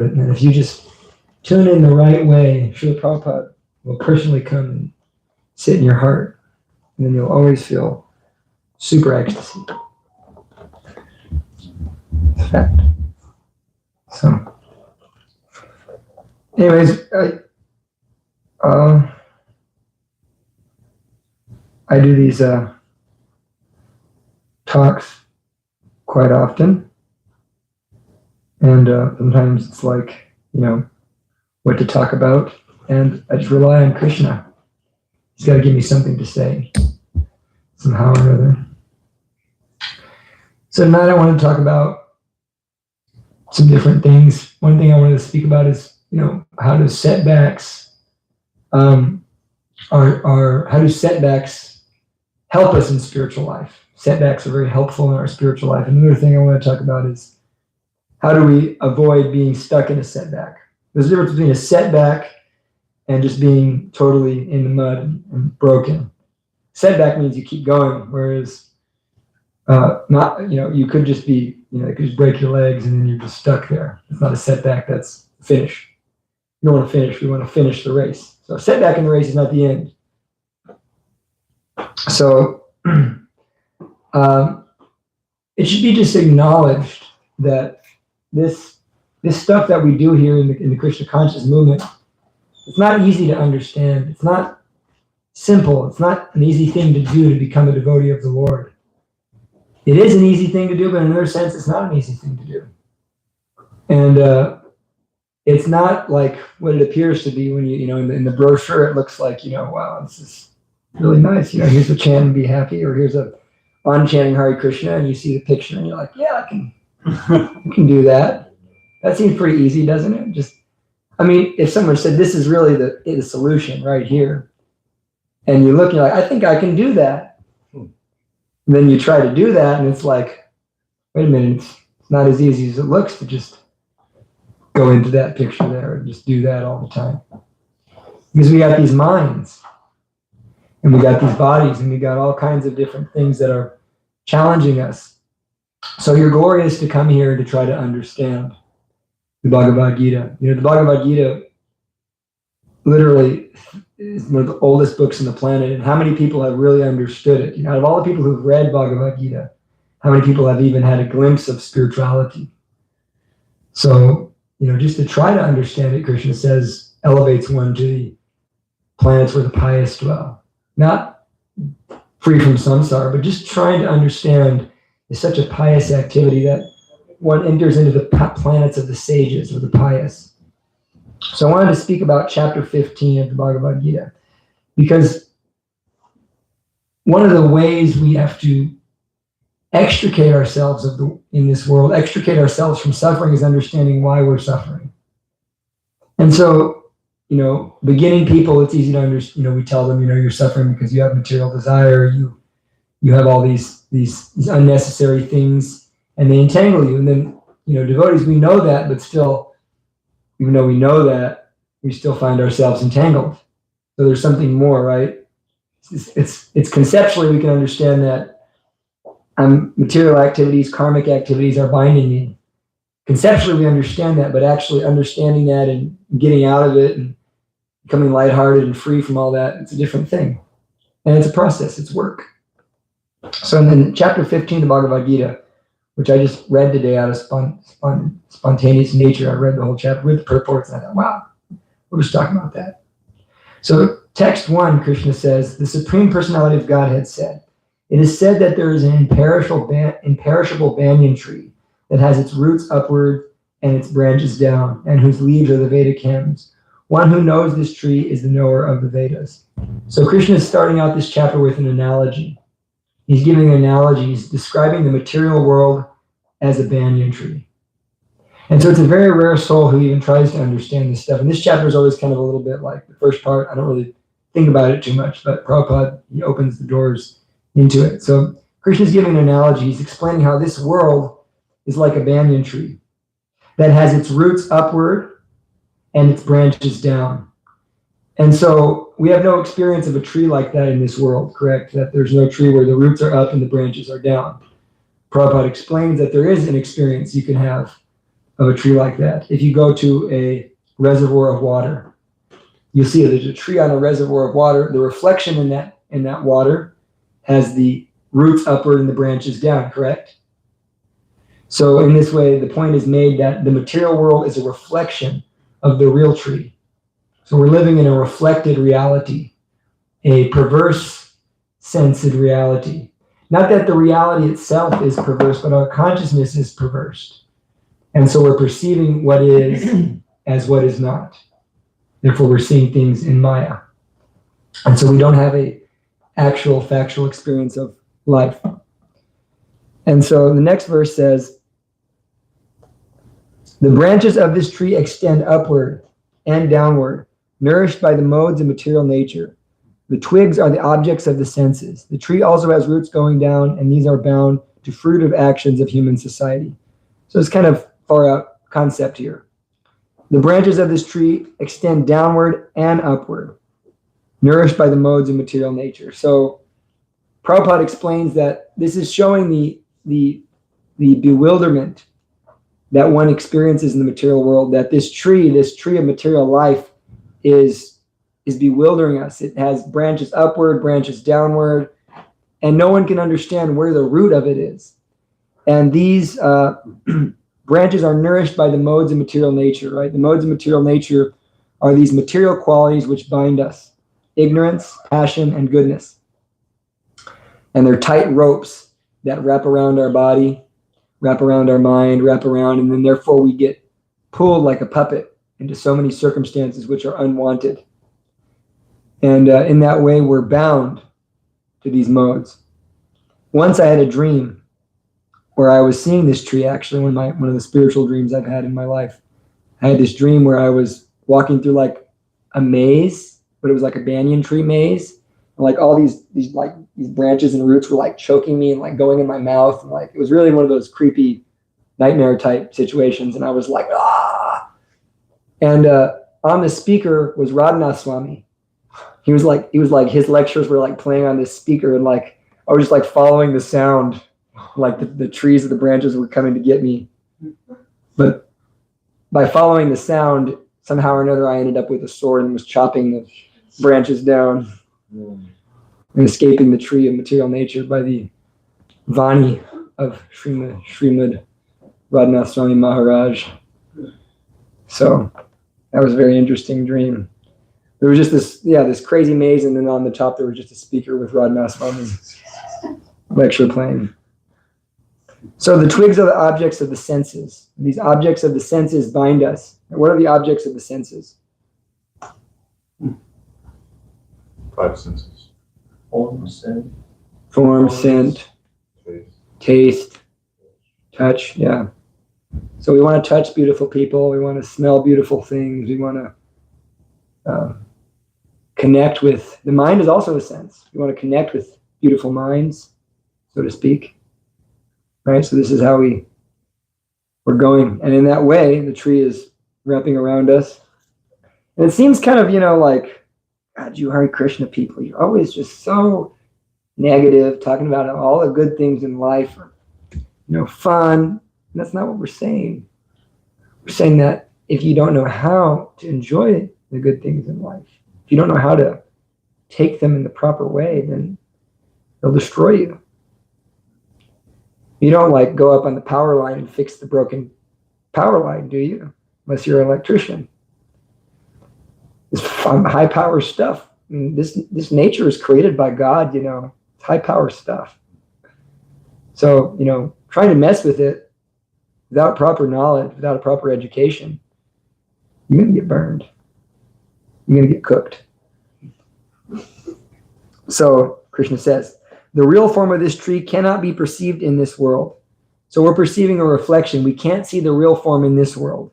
And if you just tune in the right way, Srila Prabhupada will personally come and sit in your heart, and then you'll always feel super ecstasy. It's a fact. So, anyways, I do these talks quite often, and sometimes it's like, what to talk about, and I just rely on Krishna. He's got to give me something to say, somehow or other. So tonight I want to talk about some different things. One thing I wanted to speak about is, how do setbacks how do setbacks help us in spiritual life? Setbacks are very helpful in our spiritual life. Another thing I want to talk about is, how do we avoid being stuck in a setback? There's a difference between a setback and just being totally in the mud and broken. Setback means you keep going, whereas you could just be, you could just break your legs and then you're just stuck there. It's not a setback, that's a finish. You don't want to finish, we want to finish the race. So a setback in the race is not the end. So it should be just acknowledged that this stuff that we do here in the Krishna conscious movement, it's not easy to understand. It's not simple. It's not an easy thing to do to become a devotee of the Lord. It is an easy thing to do, but in another sense, it's not an easy thing to do. And it's not like what it appears to be when in the brochure, it looks like, wow, this is really nice. Here's the chant and be happy, or here's a on chanting Hare Krishna, and you see the picture and you're like, yeah, I can do that. That seems pretty easy, doesn't it? If someone said this is really the solution right here, and you look and you're like, I think I can do that. And then you try to do that, and it's like, wait a minute, it's not as easy as it looks to just go into that picture there and just do that all the time. Because we got these minds, and we got these bodies, and we got all kinds of different things that are challenging us. So your glory is to come here to try to understand the Bhagavad Gita. The Bhagavad Gita literally is one of the oldest books on the planet, and how many people have really understood it? Out of all the people who've read Bhagavad Gita, how many people have even had a glimpse of spirituality? So, just to try to understand it, Krishna says, elevates one to the planets where the pious dwell. Not free from samsara, but just trying to understand is such a pious activity that one enters into the planets of the sages or the pious. So I wanted to speak about chapter 15 of the Bhagavad Gita, because one of the ways we have to extricate ourselves in this world, extricate ourselves from suffering, is understanding why we're suffering. And so, beginning people, it's easy to understand. We tell them, you're suffering because you have material desire, you have all these unnecessary things, and they entangle you. And then, devotees, we know that, but still, even though we know that, we still find ourselves entangled. So there's something more, right? It's conceptually, we can understand that material activities, karmic activities are binding me. Conceptually, we understand that, but actually understanding that and getting out of it and becoming lighthearted and free from all that, it's a different thing. And it's a process, it's work. So in then chapter 15 of the Bhagavad Gita, which I just read today out of spontaneous nature, I read the whole chapter with the purports, and I thought, wow, we're just talking about that. So text 1, Krishna says, the Supreme Personality of Godhead said, it is said that there is an imperishable banyan tree that has its roots upward and its branches down, and whose leaves are the Vedic hymns. One who knows this tree is the knower of the Vedas. So Krishna is starting out this chapter with an analogy. He's giving an analogy. He's describing the material world as a banyan tree. And so it's a very rare soul who even tries to understand this stuff. And this chapter is always kind of a little bit like the first part. I don't really think about it too much, but Prabhupada, he opens the doors into it. So Krishna's giving an analogy. He's explaining how this world is like a banyan tree that has its roots upward and its branches down. And so we have no experience of a tree like that in this world, correct? That there's no tree where the roots are up and the branches are down. Prabhupada explains that there is an experience you can have of a tree like that. If you go to a reservoir of water, you'll see there's a tree on a reservoir of water. The reflection in that water has the roots upward and the branches down, correct? So in this way, the point is made that the material world is a reflection of the real tree. So we're living in a reflected reality, a perverse, sensed reality. Not that the reality itself is perverse, but our consciousness is perverse. And so we're perceiving what is as what is not. Therefore, we're seeing things in Maya. And so we don't have a actual factual experience of life. And so the next verse says, the branches of this tree extend upward and downward, nourished by the modes of material nature. The twigs are the objects of the senses. The tree also has roots going down, and these are bound to fruitive actions of human society. So it's kind of far out concept here. The branches of this tree extend downward and upward, nourished by the modes of material nature. So Prabhupada explains that this is showing the bewilderment that one experiences in the material world, that this tree of material life is bewildering us. It has branches upward, branches downward, and no one can understand where the root of it is. And these branches are nourished by the modes of material nature, right? The modes of material nature are these material qualities which bind us: ignorance, passion, and goodness. And they're tight ropes that wrap around our body, wrap around our mind, wrap around, and then therefore we get pulled like a puppet into so many circumstances which are unwanted. And in that way, we're bound to these modes. Once I had a dream where I was seeing this tree, actually, one of the spiritual dreams I've had in my life. I had this dream where I was walking through like a maze, but it was like a banyan tree maze. And like all these branches and roots were like choking me and like going in my mouth. And like, it was really one of those creepy nightmare type situations. And I was like, ah. And on the speaker was Radhanath Swami. He was like, his lectures were like playing on this speaker, and like, I was just like following the sound, like the trees of the branches were coming to get me. But by following the sound, somehow or another, I ended up with a sword and was chopping the branches down and escaping the tree of material nature by the Vani of Srimad Radhanath Swami Maharaj. So that was a very interesting dream. There was just this crazy maze, and then on the top there was just a speaker with Radhanath Swami lecture playing. So the twigs are the objects of the senses. These objects of the senses bind us. What are the objects of the senses? 5 senses. Form, scent, taste, touch, yeah. So we want to touch beautiful people. We want to smell beautiful things. We want to connect with, the mind is also a sense. We want to connect with beautiful minds, so to speak. Right? So this is how we're going. And in that way, the tree is wrapping around us. And it seems kind of, like, God, you Hare Krishna people, you're always just so negative, talking about all the good things in life are, fun. And that's not what we're saying. We're saying that if you don't know how to enjoy the good things in life, if you don't know how to take them in the proper way, then they'll destroy you. You don't like go up on the power line and fix the broken power line, do you? Unless you're an electrician. It's high power stuff. I mean, this nature is created by God, it's high power stuff. So, trying to mess with it without proper knowledge, without a proper education, you're going to get burned. You're going to get cooked. So Krishna says, the real form of this tree cannot be perceived in this world. So we're perceiving a reflection. We can't see the real form in this world.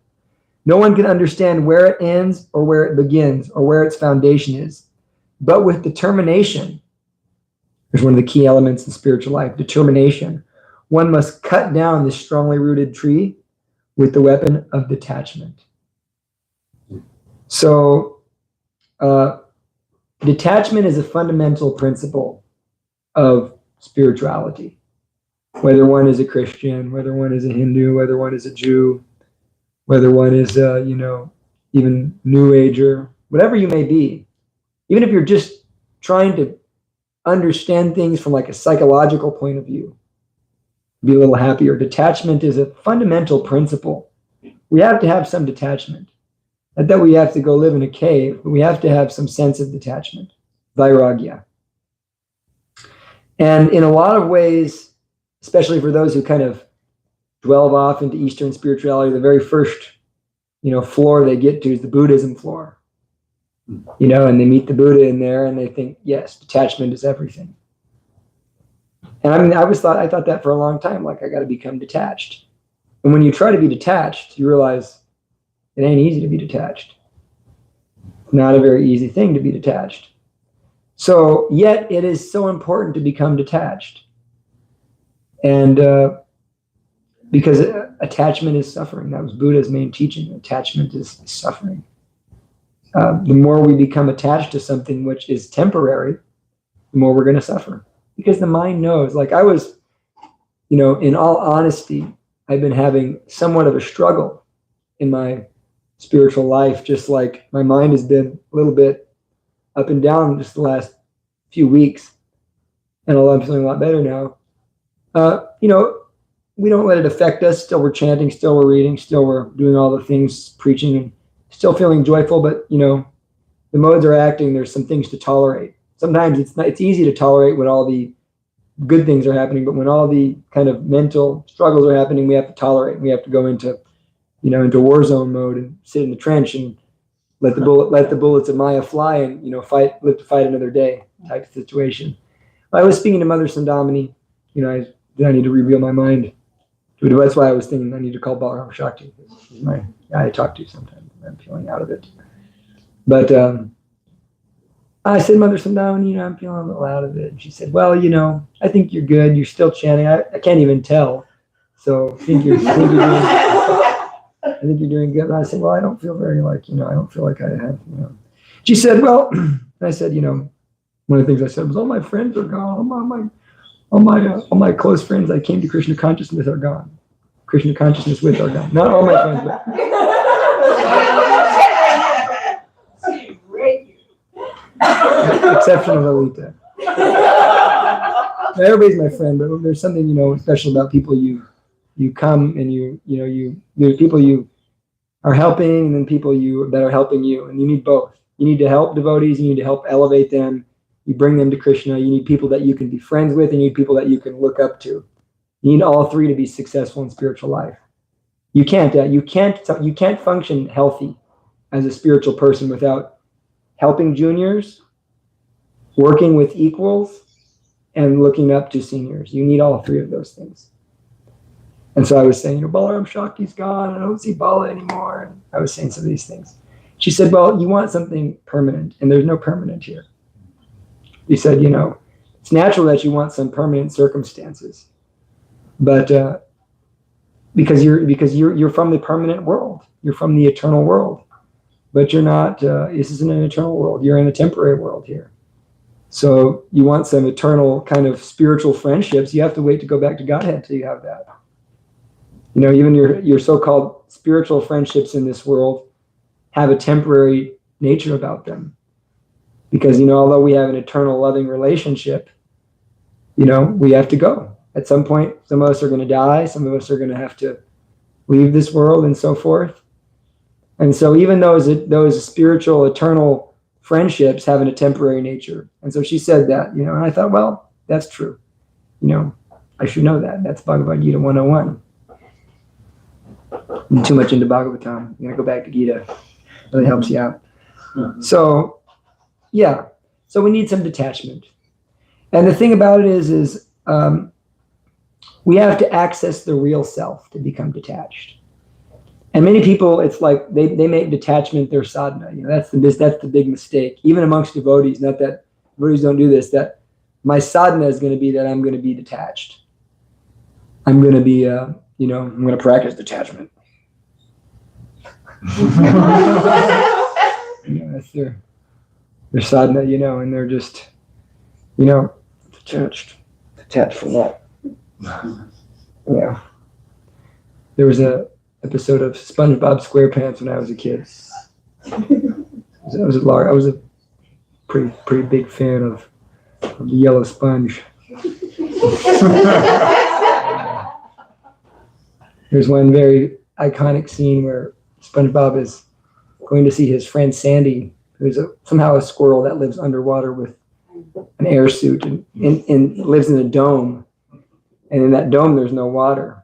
No one can understand where it ends or where it begins or where its foundation is. But with determination, there's one of the key elements in spiritual life, determination. One must cut down this strongly rooted tree with the weapon of detachment. So detachment is a fundamental principle of spirituality. Whether one is a Christian, whether one is a Hindu, whether one is a Jew, whether one is, even New Ager, whatever you may be, even if you're just trying to understand things from like a psychological point of view, be a little happier. Detachment is a fundamental principle. We have to have some detachment. Not that we have to go live in a cave, but we have to have some sense of detachment, vairagya. And in a lot of ways, especially for those who kind of delve off into Eastern spirituality, the very first, floor they get to is the Buddhism floor. And they meet the Buddha in there and they think, yes, detachment is everything. And I mean, I thought that for a long time, like I got to become detached. And when you try to be detached, you realize it ain't easy to be detached. It's not a very easy thing to be detached. So yet it is so important to become detached. And because attachment is suffering. That was Buddha's main teaching. Attachment is suffering. The more we become attached to something which is temporary, the more we're going to suffer. Because the mind knows, like I was, in all honesty, I've been having somewhat of a struggle in my spiritual life, just like my mind has been a little bit up and down just the last few weeks. And although I'm feeling a lot better now, we don't let it affect us. Still we're chanting, still we're reading, still we're doing all the things, preaching, and still feeling joyful, but the modes are acting, there's some things to tolerate. Sometimes it's easy to tolerate when all the good things are happening, but when all the kind of mental struggles are happening, we have to tolerate. We have to go into war zone mode and sit in the trench and let the bullets of Maya fly and live to fight another day type of situation. I was speaking to Mother Sandamani, I need to reveal my mind. That's why I was thinking I need to call Balaram Shakti. He's my guy I talk to sometimes. I'm feeling out of it. But I said, Mother Sandamani, I'm feeling a little out of it. And she said, well, I think you're good. You're still chanting. I can't even tell. So I think you're doing good. And I said, well, I don't feel very I don't feel like I have, She said, well, I said, one of the things I said was, all my friends are gone. All my close friends I came to Krishna consciousness are gone. Krishna consciousness with are gone. Not all my friends, but exception of Lolita. Everybody's my friend, but there's something special about people you come and there's people you are helping, and then people that are helping you, and you need both. You need to help devotees, you need to help elevate them. You bring them to Krishna. You need people that you can be friends with, and you need people that you can look up to. You need all three to be successful in spiritual life. You can't function healthy as a spiritual person without helping juniors, working with equals, and looking up to seniors. You need all three of those things. And so I was saying, Balaram Shakti's gone. I don't see Bala anymore. And I was saying some of these things. She said, well, you want something permanent, and there's no permanent here. He said, it's natural that you want some permanent circumstances, but because you're from the permanent world, you're from the eternal world, but you're not. This isn't an eternal world. You're in a temporary world here. So you want some eternal kind of spiritual friendships. You have to wait to go back to Godhead till you have that. Even your so-called spiritual friendships in this world have a temporary nature about them. Because, although we have an eternal loving relationship, we have to go. At some point, some of us are going to die. Some of us are going to have to leave this world and so forth. And so even those spiritual, eternal friendships have a temporary nature. And so she said that, and I thought, well, that's true. I should know that. That's Bhagavad Gita 101. I'm too much into Bhagavatam. You got to go back to Gita. It really helps you out. So, yeah, so we need some detachment. And the thing about it is we have to access the real self to become detached. And many people, it's like they make detachment their sadhana. That's the big mistake. Even amongst devotees, not that devotees don't do this, that my sadhana is going to be that I'm going to be detached. I'm going to be, I'm going to practice detachment. That's their sadhana, and they're just, detached from that. Yeah. There was a episode of SpongeBob SquarePants when I was a kid. I was a pretty big fan of the yellow sponge. There's one very iconic scene where SpongeBob is going to see his friend Sandy, who's somehow a squirrel that lives underwater with an air suit and lives in a dome. And in that dome, there's no water.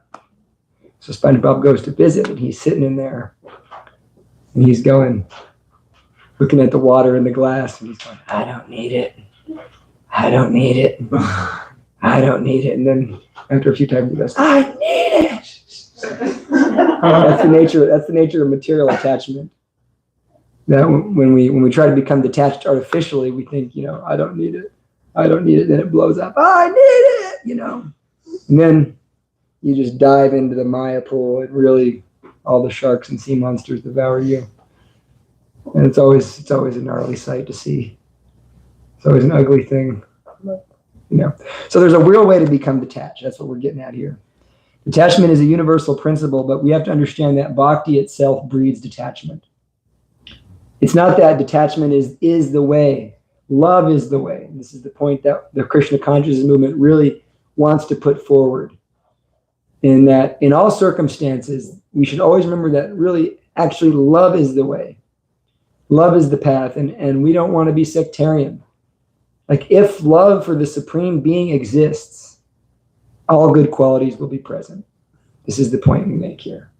So SpongeBob goes to visit, and he's sitting in there, and he's looking at the water in the glass, and he's going, I don't need it. I don't need it. I don't need it. And then after a few times, he goes, I need it. That's the nature of material attachment. That when we try to become detached artificially, we think, I don't need it. I don't need it. Then it blows up. I need it, And then you just dive into the Maya pool, and really all the sharks and sea monsters devour you. And it's always a gnarly sight to see. It's always an ugly thing. So there's a real way to become detached. That's what we're getting at here. Detachment is a universal principle, but we have to understand that bhakti itself breeds detachment. It's not that detachment is the way. Love is the way. And this is the point that the Krishna consciousness movement really wants to put forward. In that, in all circumstances, we should always remember that really, actually, love is the way. Love is the path, and we don't want to be sectarian. Like, if love for the Supreme Being exists, all good qualities will be present. This is the point we make here.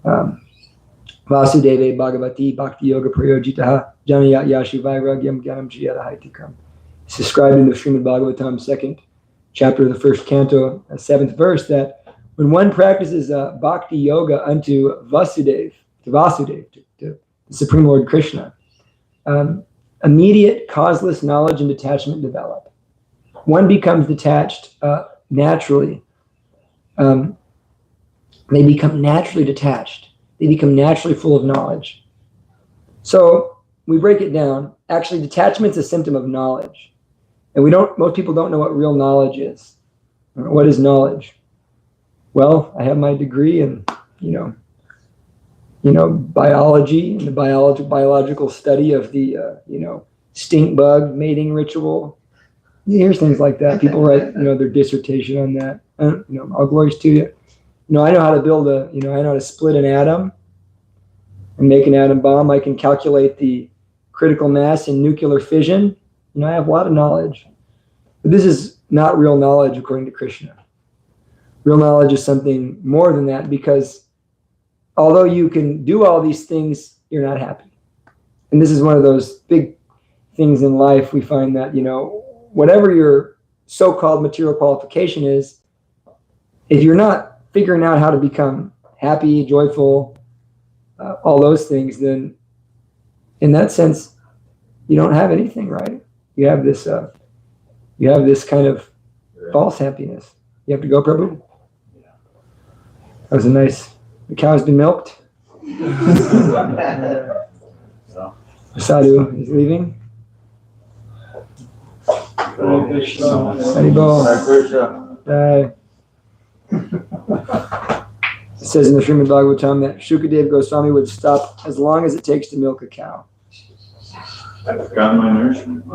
Vasudeve Bhagavati Bhakti Yoga Prayojitaha Janayat Yashu Vairagyam Gyanam Jiyata Haitikam. It's described in the Srimad Bhagavatam, 2nd chapter of the 1st canto, 7th verse, that when one practices Bhakti Yoga unto Vasudeva, to the Supreme Lord Krishna, immediate causeless knowledge and detachment develop. One becomes detached naturally. They become naturally detached. They become naturally full of knowledge. So we break it down. Actually, detachment's a symptom of knowledge. And most people don't know what real knowledge is. What is knowledge? Well, I have my degree in, biology and the biological study of the, stink bug mating ritual. Here's things like that. People write, their dissertation on that. All glories to you. I know how to build I know how to split an atom and make an atom bomb. I can calculate the critical mass in nuclear fission. I have a lot of knowledge. But this is not real knowledge according to Krishna. Real knowledge is something more than that, because although you can do all these things, you're not happy. And this is one of those big things in life. We find that, whatever your so-called material qualification is, if you're not figuring out how to become happy, joyful, all those things, then in that sense, you don't have anything, right? You have this kind of false happiness. You have to go, Prabhu. That was the cow's been milked. Sadhu is leaving. Haribol. It says in the Srimad Bhagavatam that Shukadeva Goswami would stop as long as it takes to milk a cow. I've got my nourishment.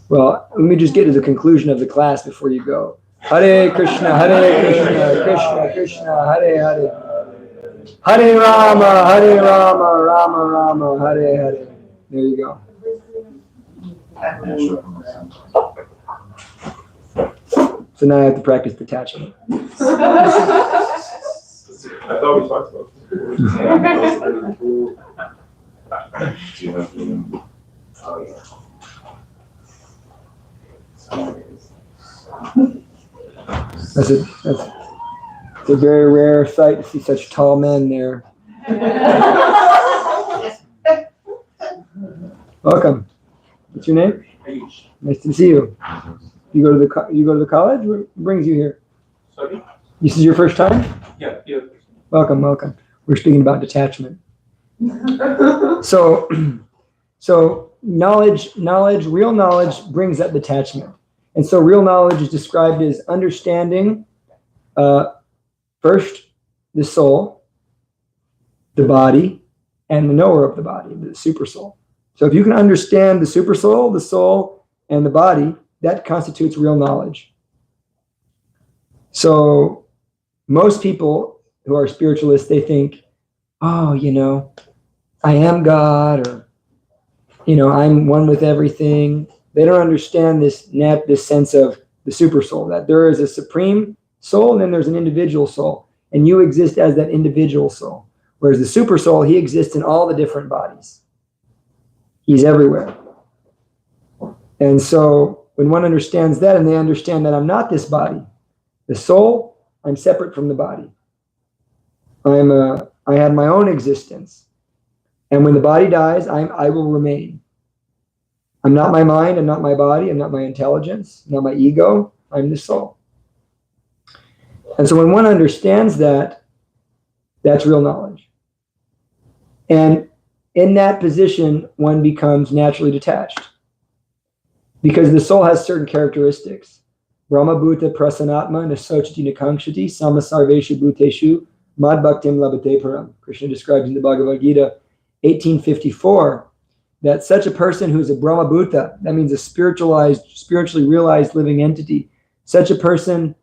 Well, let me just get to the conclusion of the class before you go. Hare Krishna, Krishna Krishna, Hare Hare. Hare Rama, Rama Rama, Hare Hare. There you go. So now I have to practice detachment. I thought we talked about That's a very rare sight to see such tall men there. Welcome. What's your name? Nice to see you. You go to the college? What brings you here? Sorry? This is your first time? Yeah. Welcome. We're speaking about detachment. So knowledge, real knowledge brings up detachment. And so real knowledge is described as understanding, first, the soul, the body, and the knower of the body, the super soul. So if you can understand the super soul, the soul, and the body, that constitutes real knowledge. So most people who are spiritualists, they think, oh, I am God, or, I'm one with everything. They don't understand this sense of the super soul, that there is a supreme soul and then there's an individual soul, and you exist as that individual soul. Whereas the super soul, he exists in all the different bodies. He's everywhere. And so when one understands that, and they understand that I'm not this body, the soul, I'm separate from the body. I have my own existence. And when the body dies, I will remain. I'm not my mind, I'm not my body, I'm not my intelligence, I'm not my ego, I'm the soul. And so when one understands that, that's real knowledge. And in that position, one becomes naturally detached. Because the soul has certain characteristics. Brahma bhuta prasanatma nasochati nakankshati samasarveshu bhuteshu mad bhaktim labhate param. Krishna describes in the Bhagavad Gita 1854 that such a person who's a Brahma bhuta, that means a spiritually realized living entity, such a person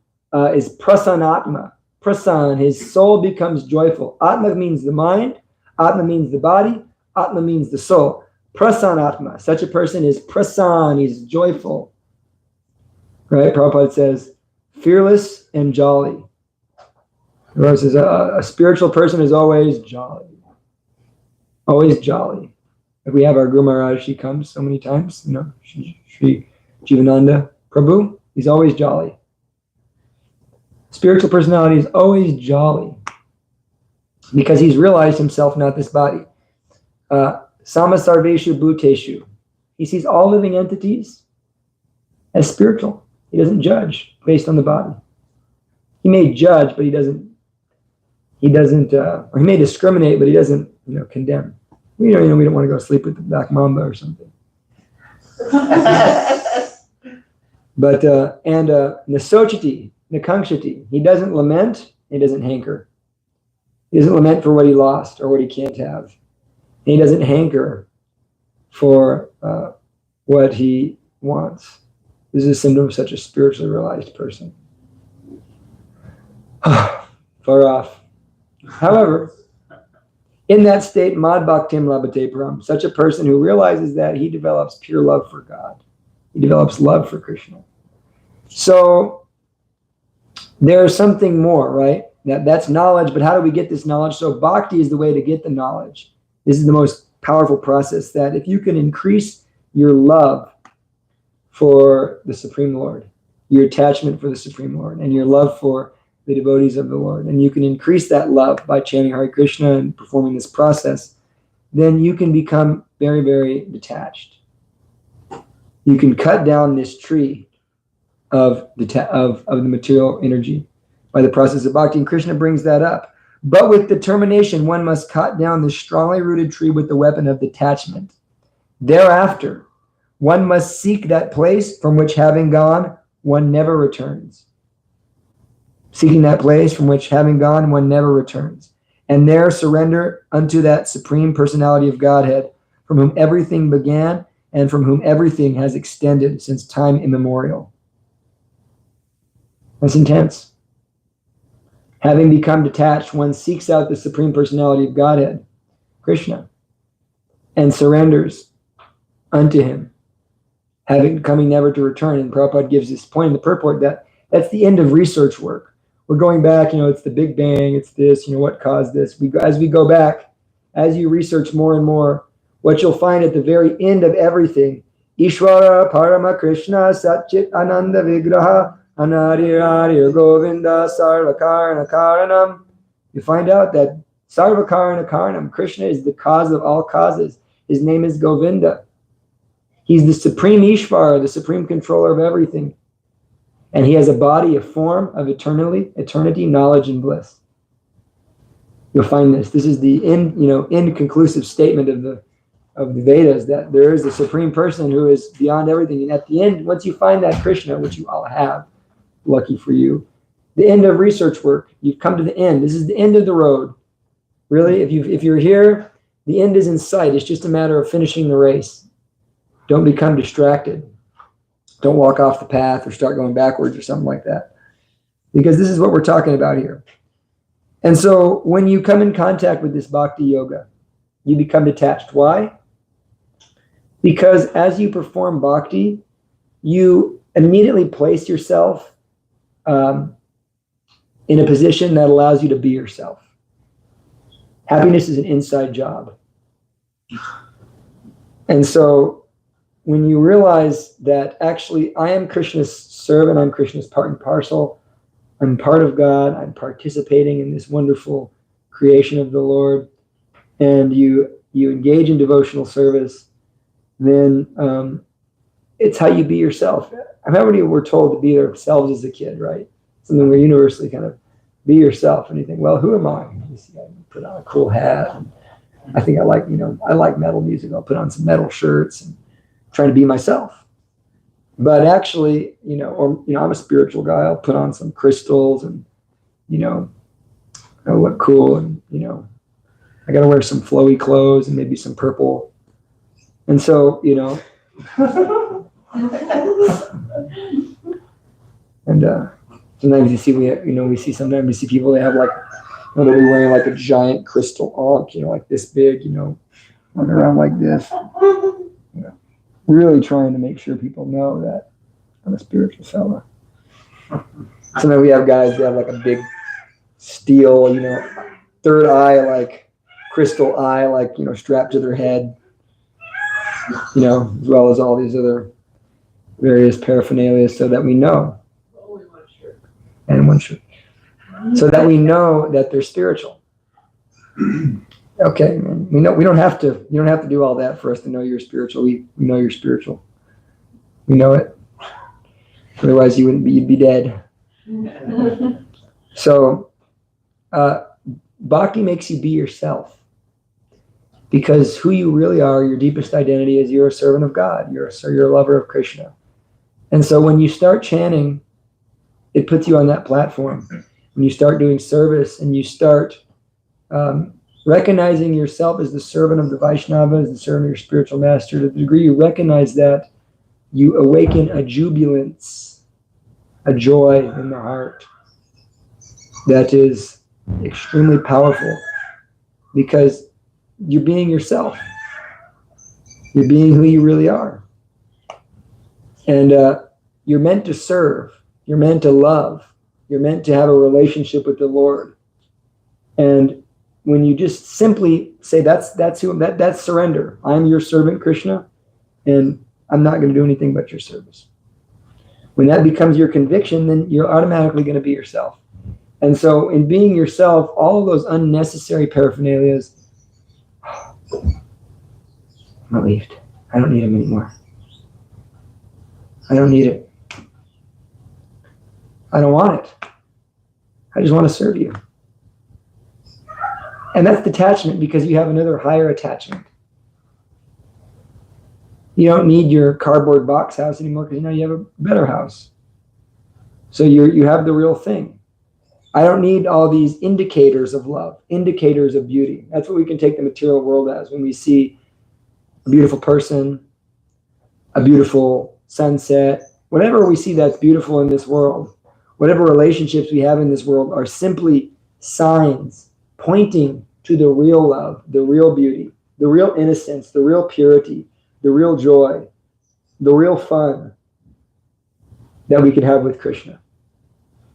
is prasanatma. Prasan, his soul becomes joyful. Atma means the mind, Atma means the body, Atma means the soul. Prasanatma, such a person is prasan, he's joyful. Right? Prabhupada says, fearless and jolly. He says, a spiritual person is always jolly. Always jolly. Like we have our Guru Maharaj, she comes so many times, Shri Jivananda Prabhu, he's always jolly. Spiritual personality is always jolly because he's realized himself, not this body. Samasarveshu bhuteshu. He sees all living entities as spiritual. He doesn't judge based on the body. He may judge, but he may discriminate, but he doesn't, condemn. We don't want to go sleep with the black mamba or something. But nasochati, nakankshati. He doesn't lament. He doesn't hanker. He doesn't lament for what he lost or what he can't have. He doesn't hanker for what he wants. This is a symptom of such a spiritually realized person. Far off. However, in that state, mad bhaktim labhate param, such a person who realizes that, he develops pure love for God. He develops love for Krishna. So there's something more, right? That's knowledge, but how do we get this knowledge? So bhakti is the way to get the knowledge. This is the most powerful process, that if you can increase your love for the Supreme Lord, your attachment for the Supreme Lord, and your love for the devotees of the Lord, and you can increase that love by chanting Hare Krishna and performing this process, then you can become very, very detached. You can cut down this tree of the material energy by the process of bhakti, and Krishna brings that up. But with determination, one must cut down this strongly rooted tree with the weapon of detachment. Thereafter, one must seek that place from which, having gone, one never returns. Seeking that place from which, having gone, one never returns. And there surrender unto that supreme personality of Godhead, from whom everything began and from whom everything has extended since time immemorial. That's intense. Having become detached, one seeks out the supreme personality of Godhead, Krishna, and surrenders unto him, having coming never to return. And Prabhupada gives this point in the purport that that's the end of research work. We're going back, it's the Big Bang, it's this, what caused this. As we go back, as you research more and more, what you'll find at the very end of everything, Ishvara Parama Krishna Satchit Ananda Vigraha Anadir Govinda Sarvakarana Karanam. You find out that Sarvakarana Karanam, Krishna is the cause of all causes. His name is Govinda. He's the supreme Ishvara, the supreme controller of everything. And he has a body, a form of eternity, knowledge, and bliss. You'll find this. This is the inconclusive statement of the Vedas, that there is a supreme person who is beyond everything. And at the end, once you find that Krishna, which you all have, lucky for you, The end of research work. You've come to the end. This is the end of the road. Really, if you're here, the end is in sight. It's just a matter of finishing the race. Don't become distracted. Don't walk off the path or start going backwards or something like that. Because this is what we're talking about here. And so when you come in contact with this bhakti yoga, you become detached. Why? Because as you perform bhakti, you immediately place yourself in a position that allows you to be yourself. Happiness is an inside job. And so when you realize that actually I am Krishna's servant, I'm Krishna's part and parcel, I'm part of God, I'm participating in this wonderful creation of the Lord, and you engage in devotional service, then it's how you be yourself. How many were told to be themselves as a kid, right? Something where universally kind of be yourself, and you think, well, who am I? You see, I put on a cool hat. And I think I like metal music. I'll put on some metal shirts and trying to be myself. But actually, I'm a spiritual guy. I'll put on some crystals and, I look cool, and, I got to wear some flowy clothes and maybe some purple. And so, and sometimes you see, sometimes we see people, they have like, they'll be wearing like a giant crystal ankh, like this big, running around like this. Really trying to make sure people know that I'm a spiritual fella. Sometimes we have guys that have like a big steel, third eye, like crystal eye, like, strapped to their head, as well as all these other various paraphernalia, so that we know. And one shirt. So that we know that they're spiritual. Okay, we know you don't have to do all that for us to know you're spiritual. We know you're spiritual. We know it. Otherwise you'd be dead. So bhakti makes you be yourself. Because who you really are, your deepest identity is you're a servant of God. You're a lover of Krishna. And so when you start chanting, it puts you on that platform. When you start doing service and you start recognizing yourself as the servant of the Vaishnavas, the servant of your spiritual master, to the degree you recognize that, you awaken a jubilance, a joy in the heart that is extremely powerful, because you're being yourself. You're being who you really are. And you're meant to serve. You're meant to love. You're meant to have a relationship with the Lord. And when you just simply say that's surrender. I'm your servant, Krishna, and I'm not going to do anything but your service. When that becomes your conviction, then you're automatically going to be yourself. And so in being yourself, all of those unnecessary paraphernalias, I'm relieved. I don't need them anymore. I don't need it. I don't want it. I just want to serve you. And that's detachment, because you have another higher attachment. You don't need your cardboard box house anymore, because now you have a better house. So you have the real thing. I don't need all these indicators of love, indicators of beauty. That's what we can take the material world as. When we see a beautiful person, a beautiful sunset, whatever we see that's beautiful in this world, whatever relationships we have in this world are simply signs pointing to the real love, the real beauty, the real innocence, the real purity, the real joy, the real fun that we can have with Krishna.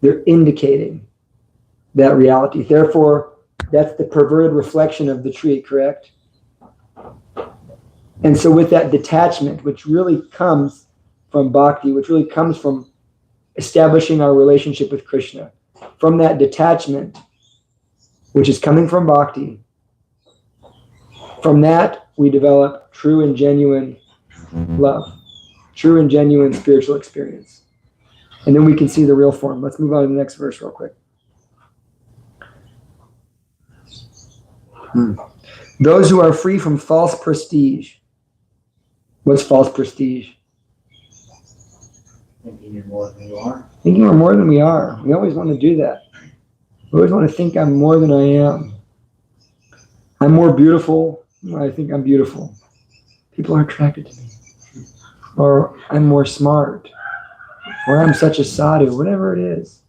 They're indicating that reality. Therefore, that's the perverted reflection of the tree, correct? And so with that detachment, which really comes from bhakti, which really comes from establishing our relationship with Krishna, from that detachment, which is coming from bhakti, from that we develop true and genuine love, true and genuine spiritual experience. And then we can see the real form. Let's move on to the next verse real quick. Those who are free from false prestige. What's false prestige? Thinking you're more than you are. Thinking we're more than we are. We always want to do that. We always want to think I'm more than I am. I'm more beautiful. I think I'm beautiful. People are attracted to me. Or I'm more smart. Or I'm such a sadhu, whatever it is.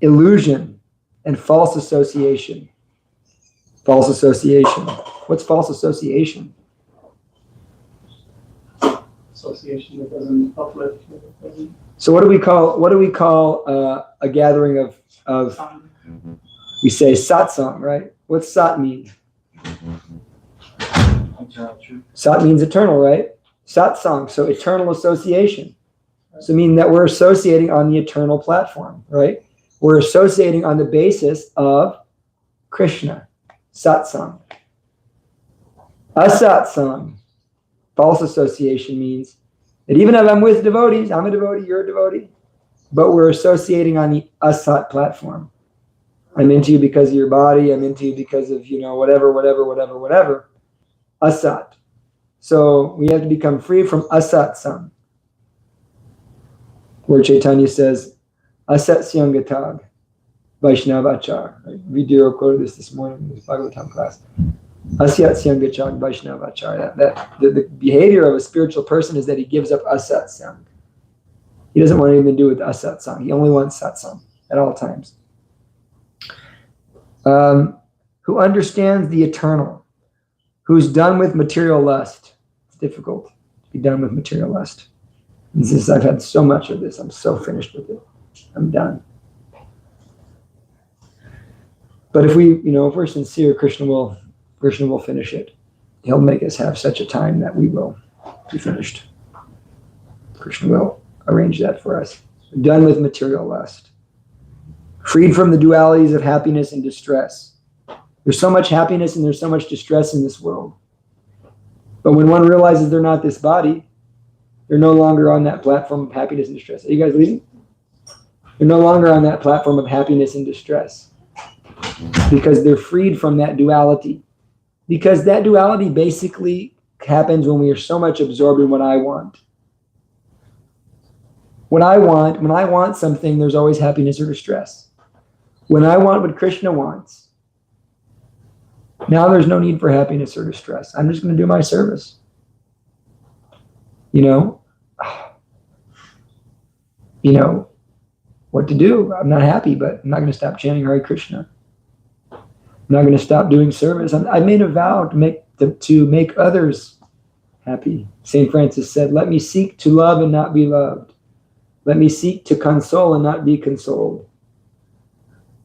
Illusion and false association. False association. What's false association? Association that doesn't uplift. So what do we call a gathering of we say satsang, right? What's sat mean? Sat means eternal, right? Satsang, so eternal association. So meaning that we're associating on the eternal platform, right? We're associating on the basis of Krishna, satsang. Asatsang, false association, means that even if I'm with devotees, I'm a devotee, you're a devotee, but we're associating on the asat platform. I'm into you because of your body, I'm into you because of, whatever. Asat. So we have to become free from asatsang. Where Chaitanya says, asat syamgatag, Vaishnavachar. Vidya quoted this morning in his Bhagavatam class. Asyat syamgatag Vaishnavachar. The behavior of a spiritual person is that he gives up asat sang. He doesn't want anything to do with asat sang. He only wants satsang at all times. Who understands the eternal, who's done with material lust. It's difficult to be done with material lust. I've had so much of this. I'm so finished with it. I'm done. But if we're sincere, Krishna will finish it. He'll make us have such a time that we will be finished. Krishna will arrange that for us. Done with material lust. Freed from the dualities of happiness and distress. There's so much happiness and there's so much distress in this world. But when one realizes they're not this body, they're no longer on that platform of happiness and distress. Are you guys leaving? They're no longer on that platform of happiness and distress. Because they're freed from that duality. Because that duality basically happens when we are so much absorbed in what I want. When I want something, there's always happiness or distress. When I want what Krishna wants, now there's no need for happiness or distress. I'm just going to do my service. What to do. I'm not happy, but I'm not going to stop chanting Hare Krishna. I'm not going to stop doing service. I made a vow to make others happy. St. Francis said, let me seek to love and not be loved. Let me seek to console and not be consoled.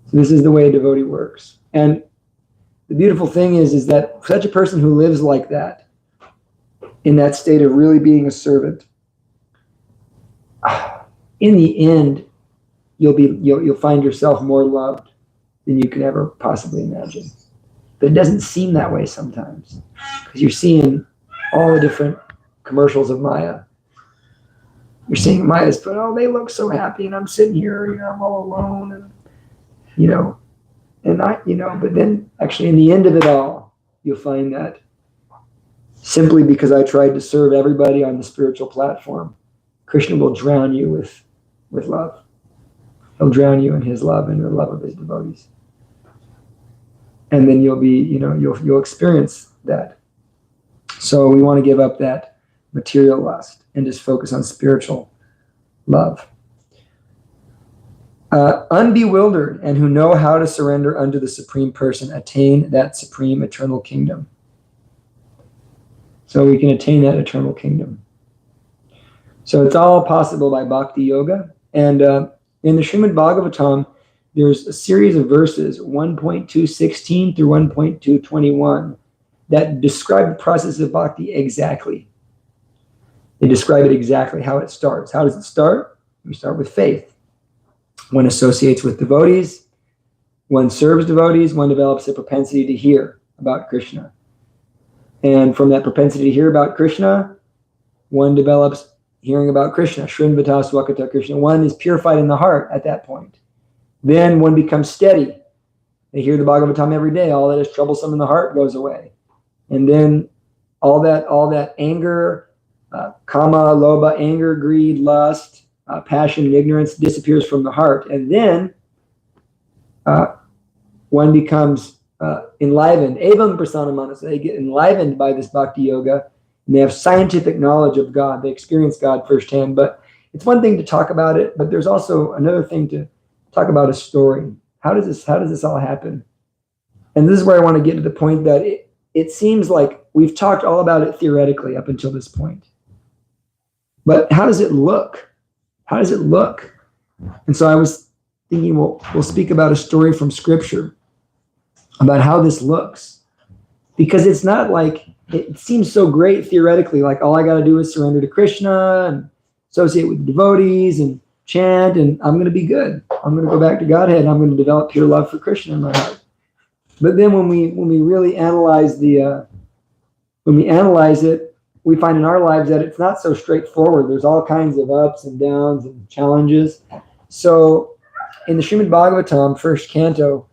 So this is the way a devotee works. And the beautiful thing is that such a person who lives like that, in that state of really being a servant, in the end, you'll find yourself more loved than you can ever possibly imagine. But it doesn't seem that way sometimes, because you're seeing all the different commercials of Maya. You're seeing Maya's put, they look so happy, and I'm sitting here, I'm all alone, and but then actually in the end of it all, you'll find that simply because I tried to serve everybody on the spiritual platform, Krishna will drown you with love. He'll drown you in his love and the love of his devotees. And then you'll experience that. So we want to give up that material lust and just focus on spiritual love. Unbewildered and who know how to surrender unto the Supreme Person attain that supreme eternal kingdom. So we can attain that eternal kingdom. So it's all possible by bhakti yoga. And in the Srimad Bhagavatam, there's a series of verses, 1.216 through 1.221, that describe the process of bhakti exactly. They describe it exactly, how it starts. How does it start? We start with faith. One associates with devotees, one serves devotees, one develops a propensity to hear about Krishna. And from that propensity to hear about Krishna, one develops hearing about Krishna. Shrinvata Swakata Krishna. One is purified in the heart at that point. Then one becomes steady. They hear the Bhagavatam every day. All that is troublesome in the heart goes away. And then all that anger Kama, lobha, anger, greed, lust, passion, and ignorance disappears from the heart. And then one becomes enlivened. Evam prasanamana. So they get enlivened by this bhakti yoga, and they have scientific knowledge of God. They experience God firsthand. But it's one thing to talk about it, but there's also another thing to talk about a story. How does this all happen? And this is where I want to get to the point that it seems like we've talked all about it theoretically up until this point. But how does it look? How does it look? And so I was thinking, well, we'll speak about a story from Scripture about how this looks. Because it's not like, it seems so great theoretically, like all I got to do is surrender to Krishna and associate with devotees and chant, and I'm going to be good. I'm going to go back to Godhead, and I'm going to develop pure love for Krishna in my heart. But then when we really analyze it, we find in our lives that it's not so straightforward. There's all kinds of ups and downs and challenges. So in the Srimad Bhagavatam, first canto,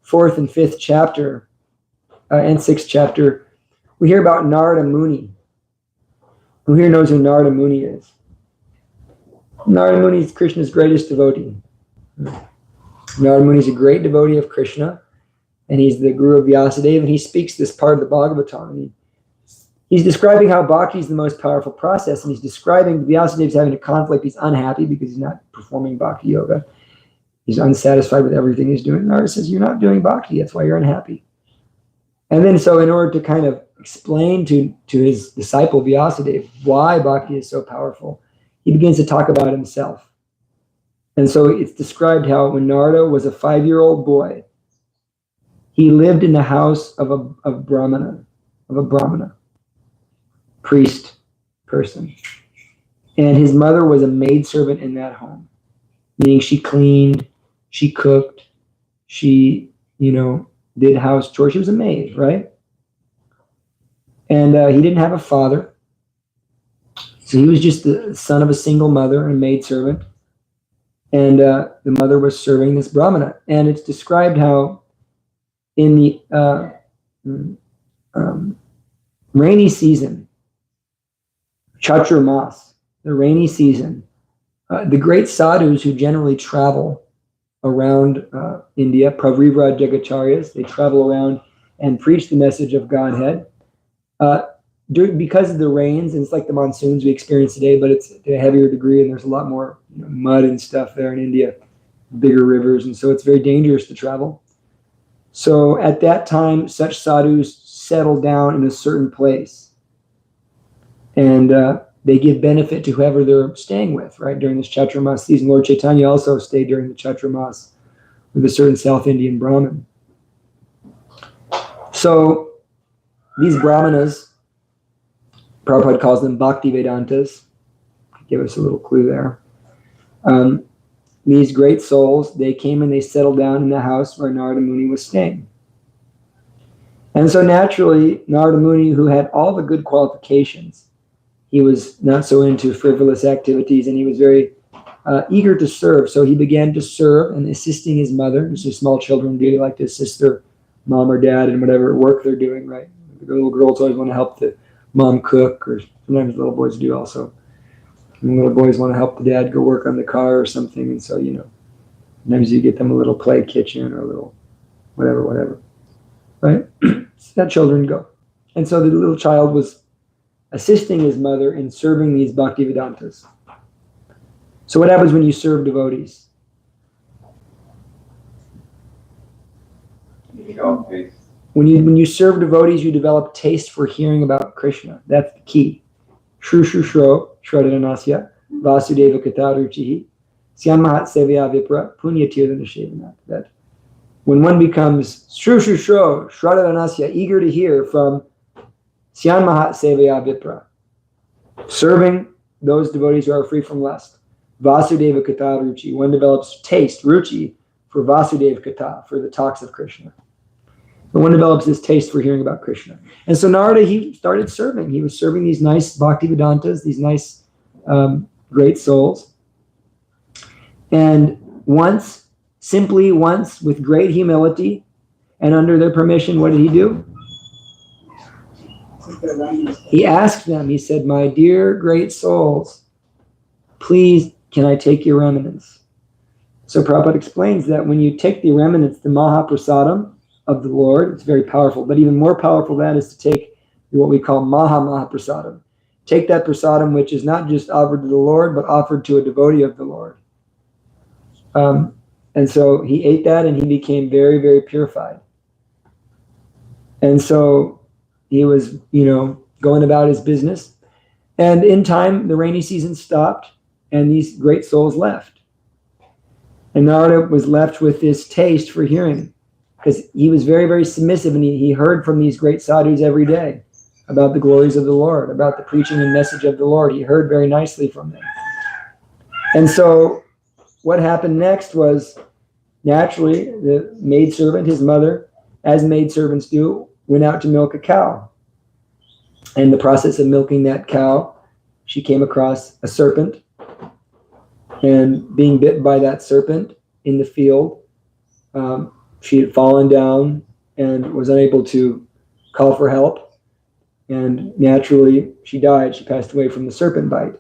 4th and 5th chapter, and 6th chapter, we hear about Narada Muni. Who here knows who Narada Muni is? Narada Muni is Krishna's greatest devotee. Narada Muni is a great devotee of Krishna, and he's the guru of Vyasadeva, and he speaks this part of the Bhagavatam. He's describing how bhakti is the most powerful process, and he's describing Vyasadeva having a conflict. He's unhappy because he's not performing bhakti yoga. He's unsatisfied with everything he's doing. Narada says, you're not doing bhakti, that's why you're unhappy. And then so in order to kind of explain to his disciple Vyasadeva why bhakti is so powerful, he begins to talk about himself. And so it's described how when Narada was a 5-year-old boy, he lived in the house of a brahmana, priest person. And his mother was a maidservant in that home, meaning she cleaned, she cooked, she, did house chores. She was a maid, right? And he didn't have a father. So he was just the son of a single mother and a maidservant. And the mother was serving this brahmana. And it's described how in the rainy season, Chaturmas, the rainy season, the great sadhus who generally travel around India, Pravrivra Jagacharyas, they travel around and preach the message of Godhead. Because of the rains, and it's like the monsoons we experience today, but it's to a heavier degree, and there's a lot more mud and stuff there in India, bigger rivers, and so it's very dangerous to travel. So at that time, such sadhus settle down in a certain place, and they give benefit to whoever they're staying with, right, during this Chaturmas season. Lord Chaitanya also stayed during the Chaturmas with a certain South Indian Brahmin. So these Brahmanas, Prabhupada calls them Bhakti Vedantas. Give us a little clue there. These great souls, they came and they settled down in the house where Narada Muni was staying. And so naturally, Narada Muni, who had all the good qualifications, he was not so into frivolous activities, and he was very eager to serve. So he began to serve and assisting his mother, as small children do. They like to assist their mom or dad in whatever work they're doing, right? The little girls always want to help the mom cook, or sometimes little boys do also. And little boys want to help the dad go work on the car or something, and so, sometimes you get them a little play kitchen or a little whatever, right? So that children go. And so the little child was assisting his mother in serving these Bhakti Vedantas. So what happens when you serve devotees? When you serve devotees, you develop taste for hearing about Krishna. That's the key. Shru shru shro shradanasya vasudeva kataruchihi syamahat sevya vipra punyatirthanashevanat. That when one becomes shru shru shro shradanasya, eager to hear from Syamahat sevya vipra, serving those devotees who are free from lust. Vasudeva kata ruchi, one develops taste, ruchi, for Vasudeva kata, for the talks of Krishna. And one develops this taste for hearing about Krishna. And so Narada, he started serving. He was serving these nice Bhakti Vedantas, these nice great souls. And once, with great humility and under their permission, what did he do? He asked them, he said, "My dear great souls, please, can I take your remnants?" So Prabhupada explains that when you take the remnants, the Mahaprasadam of the Lord, it's very powerful, but even more powerful than that is to take what we call Mahaprasadam. Take that prasadam, which is not just offered to the Lord, but offered to a devotee of the Lord. And so he ate that and he became very, very purified. And so he was, going about his business. And in time, the rainy season stopped and these great souls left. And Narada was left with this taste for hearing because he was very, very submissive and he heard from these great sadhus every day about the glories of the Lord, about the preaching and message of the Lord. He heard very nicely from them. And so what happened next was, naturally, the maidservant, his mother, as maidservants do, went out to milk a cow. In the process of milking that cow, she came across a serpent. And being bit by that serpent in the field, she had fallen down and was unable to call for help. And naturally, she died. She passed away from the serpent bite.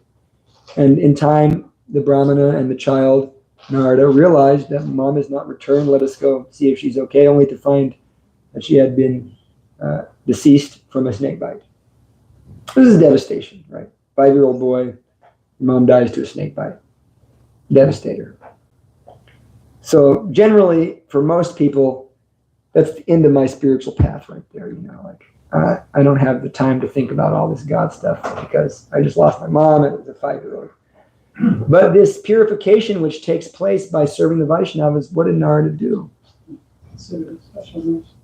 And in time, the Brahmana and the child, Narada, realized that Mom has not returned. Let us go see if she's okay, only to find that she had been deceased from a snake bite. This is devastation, right? 5-year-old boy, mom dies to a snake bite. Devastator. So generally, for most people, that's the end of my spiritual path right there. I don't have the time to think about all this God stuff because I just lost my mom and it was a 5-year-old. But this purification which takes place by serving the Vaishnavas, what did Narada do?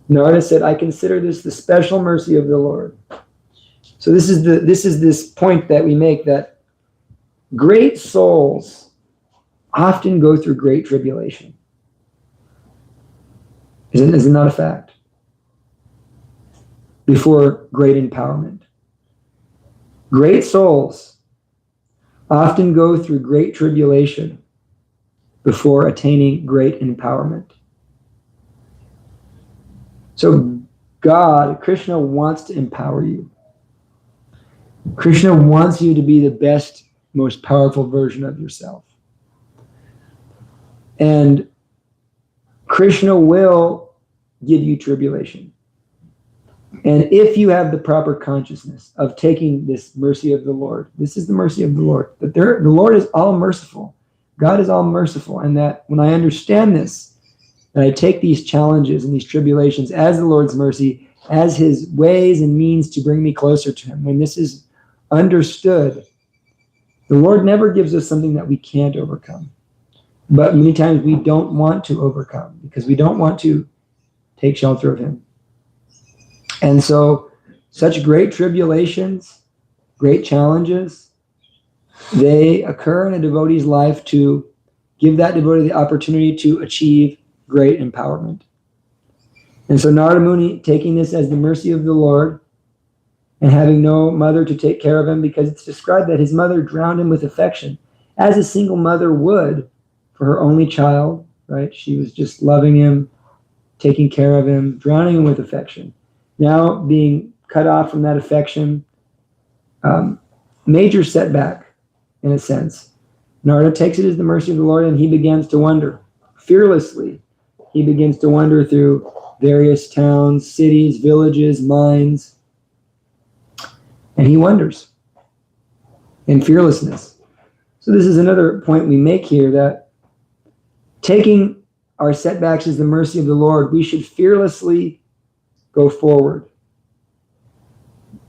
Narada said, "I consider this the special mercy of the Lord." So this is this point that we make, that great souls often go through great tribulation. Is it not a fact? Before great empowerment. Great souls often go through great tribulation before attaining great empowerment. So God, Krishna, wants to empower you. Krishna wants you to be the best, most powerful version of yourself. And Krishna will give you tribulation. And if you have the proper consciousness of taking this mercy of the Lord, this is the mercy of the Lord, that the Lord is all merciful. God is all merciful. And that when I understand this, and I take these challenges and these tribulations as the Lord's mercy, as his ways and means to bring me closer to him, when this is understood, the Lord never gives us something that we can't overcome. But many times we don't want to overcome because we don't want to take shelter of him. And so such great tribulations, great challenges, they occur in a devotee's life to give that devotee the opportunity to achieve great empowerment. And so Narada Muni, taking this as the mercy of the Lord and having no mother to take care of him, because it's described that his mother drowned him with affection, as a single mother would for her only child, right? She was just loving him, taking care of him, drowning him with affection. Now being cut off from that affection, major setback in a sense. Narada takes it as the mercy of the Lord and he begins to wander. Fearlessly, he begins to wander through various towns, cities, villages, mines, and he wanders in fearlessness. So this is another point we make here, that taking our setbacks as the mercy of the Lord, we should fearlessly go forward.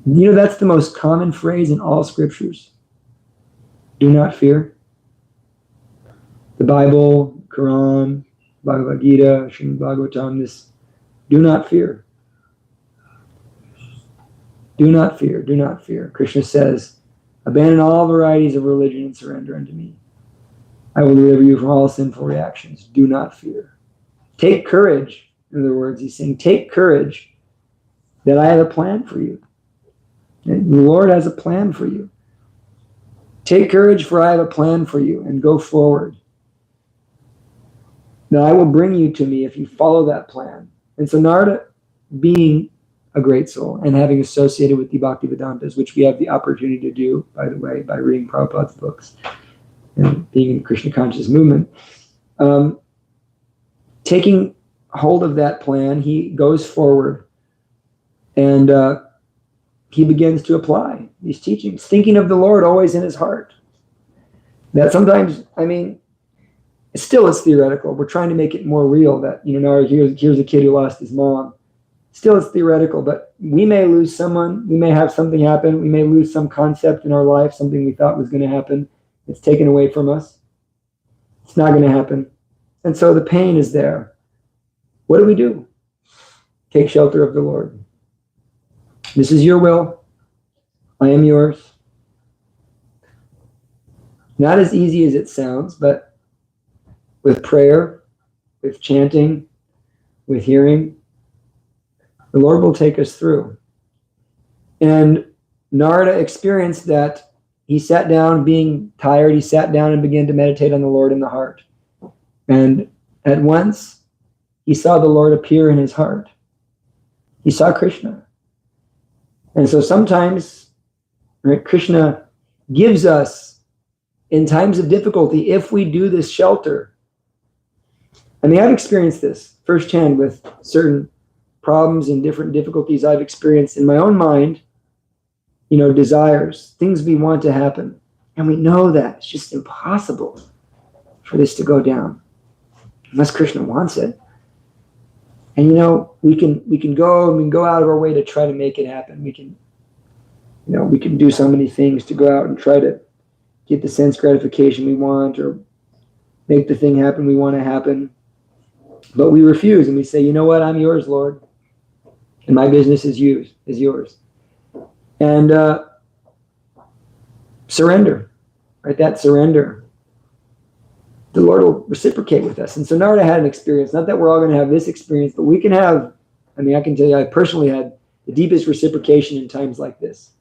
That's the most common phrase in all scriptures. Do not fear. The Bible, Quran, Bhagavad Gita, Srimad Bhagavatam, this, do not fear. Do not fear, do not fear. Krishna says, abandon all varieties of religion and surrender unto me. I will deliver you from all sinful reactions. Do not fear. Take courage. In other words, he's saying, take courage that I have a plan for you. And the Lord has a plan for you. Take courage, for I have a plan for you, and go forward. Now I will bring you to me if you follow that plan. And so Narada, being a great soul, and having associated with the Bhaktivedantas, which we have the opportunity to do, by the way, by reading Prabhupada's books and being in the Krishna conscious movement. Taking hold of that plan, he goes forward and he begins to apply these teachings, thinking of the Lord always in his heart. That sometimes, it's theoretical. We're trying to make it more real that, here's a kid who lost his mom. Still, it's theoretical, but we may lose someone. We may have something happen. We may lose some concept in our life, something we thought was going to happen. It's taken away from us. It's not going to happen. And so the pain is there. What do? Take shelter of the Lord. This is your will. I am yours. Not as easy as it sounds, but with prayer, with chanting, with hearing, the Lord will take us through. And Narada experienced that. He sat down being tired. He sat down and began to meditate on the Lord in the heart. And at once, he saw the Lord appear in his heart. He saw Krishna. And so sometimes, right, Krishna gives us, in times of difficulty, if we do this shelter. I've experienced this firsthand with certain problems and different difficulties I've experienced in my own mind, desires, things we want to happen. And we know that it's just impossible for this to go down unless Krishna wants it. And we can go out of our way to try to make it happen. We can do so many things to go out and try to get the sense gratification we want or make the thing happen we want to happen. But we refuse and we say, you know what, I'm yours, Lord. And my business is yours. And surrender, right? That surrender. The Lord will reciprocate with us. And so Narada had an experience, not that we're all going to have this experience, but we can have, I can tell you, I personally had the deepest reciprocation in times like this.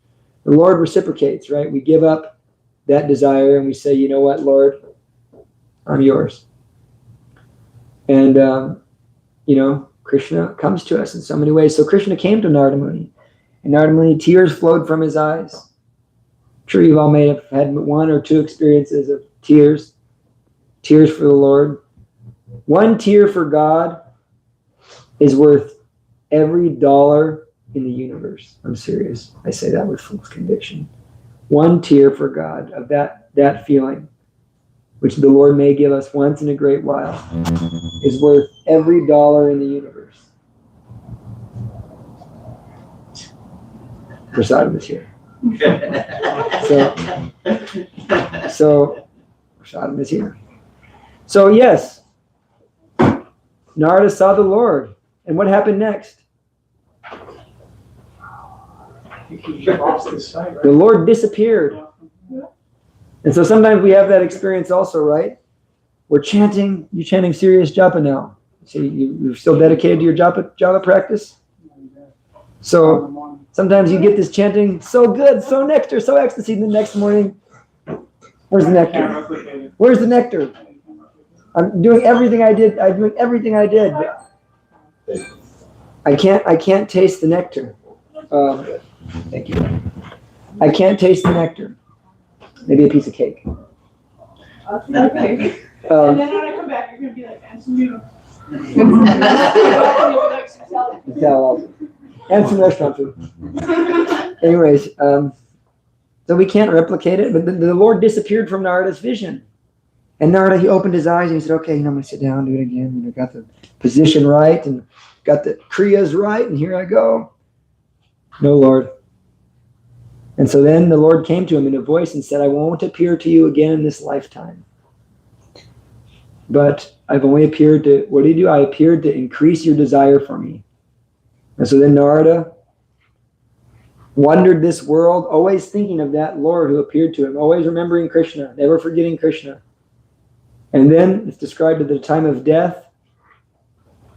The Lord reciprocates, right? We give up that desire and we say, you know what, Lord, I'm yours. And, Krishna comes to us in so many ways. So Krishna came to Narada Muni, and Narada Muni, tears flowed from his eyes. I'm sure you've all may have had one or two experiences of tears for the Lord. One tear for God is worth every dollar in the universe. I'm serious. I say that with full conviction. One tear for God of that feeling, which the Lord may give us once in a great while, is worth every dollar in the universe. Prasadam is here. So Prasadam is here. So yes, Narada saw the Lord. And what happened next? He lost his sight, right? The Lord disappeared. And so sometimes we have that experience also, right? You're chanting serious japa now. So you're still dedicated to your japa practice? So sometimes you get this chanting, so good, so nectar, so ecstasy, and the next morning, where's the nectar? Where's the nectar? I'm doing everything I did. I can't taste the nectar. Thank you. I can't taste the nectar. Maybe a piece of cake. And then when I come back, you're going to be like, and some noodles. And some restaurant food. Anyways, so we can't replicate it, but the Lord disappeared from Narada's vision. And Narada, he opened his eyes and he said, okay, I'm going to sit down, do it again. Got the position right and got the kriyas right, and here I go. No, Lord. And so then the Lord came to him in a voice and said, I won't appear to you again in this lifetime. But I've only appeared to, what did he do? I appeared to increase your desire for me. And so then Narada wandered this world, always thinking of that Lord who appeared to him, always remembering Krishna, never forgetting Krishna. And then it's described at the time of death,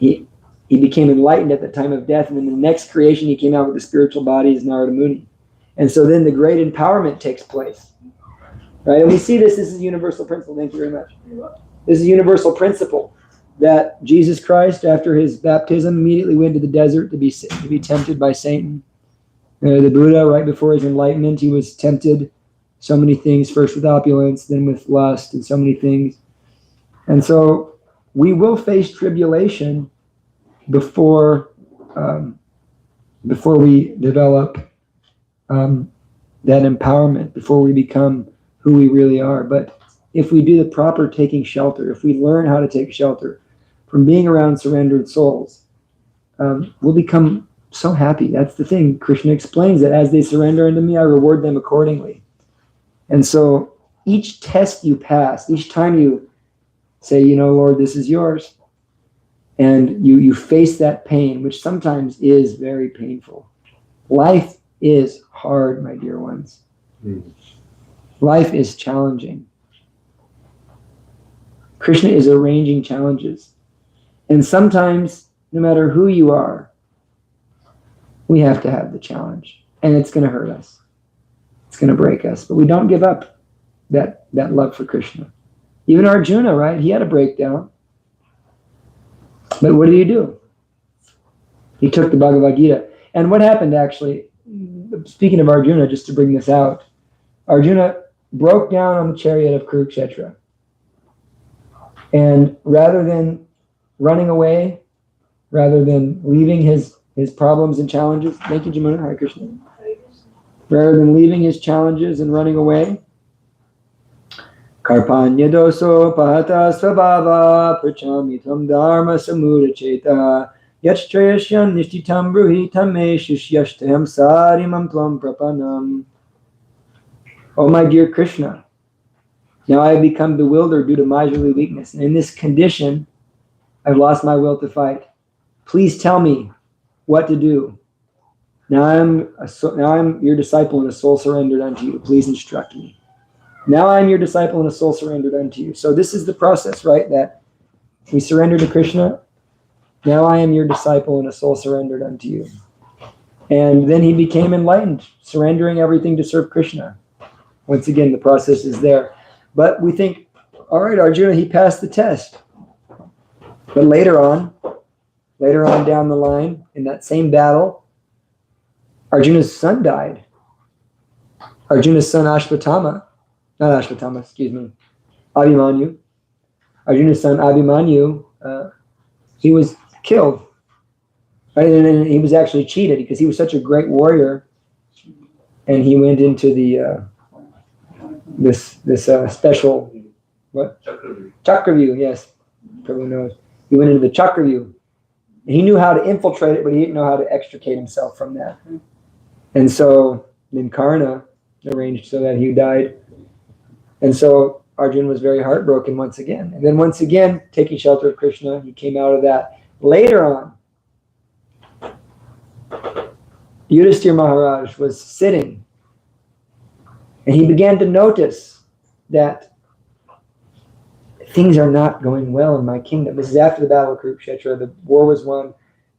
he became enlightened at the time of death. And then the next creation, he came out with the spiritual body as Narada Muni. And so then the great empowerment takes place. Right? And we see this is a universal principle. Thank you very much. This is a universal principle. that Jesus Christ, after his baptism, immediately went to the desert to be tempted by Satan. The Buddha, right before his enlightenment, he was tempted so many things, first with opulence, then with lust, and so many things. And so we will face tribulation before we develop that empowerment, before we become who we really are. But if we do the proper taking shelter, if we learn how to take shelter from being around surrendered souls, we'll become so happy. That's the thing. Krishna explains that as they surrender unto me, I reward them accordingly. And so each test you pass, each time you say, Lord, this is yours, and you face that pain, which sometimes is very painful. Life is hard, my dear ones. Life is challenging. Krishna is arranging challenges. And sometimes, no matter who you are, we have to have the challenge. And it's going to hurt us. It's going to break us. But we don't give up that love for Krishna. Even Arjuna, right? He had a breakdown. But what did he do? He took the Bhagavad Gita. And what happened, actually, speaking of Arjuna, just to bring this out, Arjuna broke down on the chariot of Kurukshetra. And rather than running away, rather than leaving his problems and challenges, thank you, Jamuna, Hare Krishna. Rather than leaving his challenges and running away, Karpanya doso pahata svabhava prachamitam dharma samudacheta yachtrayasyan nishtitam bruhitam me shishyashtam sarimam tvam prapanam. Oh, my dear Krishna, now I have become bewildered due to miserly weakness. And in this condition, I've lost my will to fight. Please tell me what to do. Now I'm your disciple and a soul surrendered unto you. Please instruct me. Now I'm your disciple and a soul surrendered unto you. So this is the process, right? That we surrender to Krishna. Now I am your disciple and a soul surrendered unto you. And then he became enlightened, surrendering everything to serve Krishna. Once again, the process is there. But we think, all right, Arjuna, he passed the test. But later on down the line, in that same battle, Arjuna's son died. Arjuna's son Abhimanyu. Arjuna's son Abhimanyu, he was killed. Right? And he was actually cheated because he was such a great warrior. And he went into the this special, what? Chakravyu, yes. Everyone knows. He went into the Chakravyu. He knew how to infiltrate it, but he didn't know how to extricate himself from that. And so then Karna arranged so that he died. And so Arjuna was very heartbroken once again. And then once again, taking shelter of Krishna, he came out of that. Later on, Yudhishthira Maharaj was sitting, and he began to notice that things are not going well in my kingdom. This is after the battle of Kurukshetra. The war was won.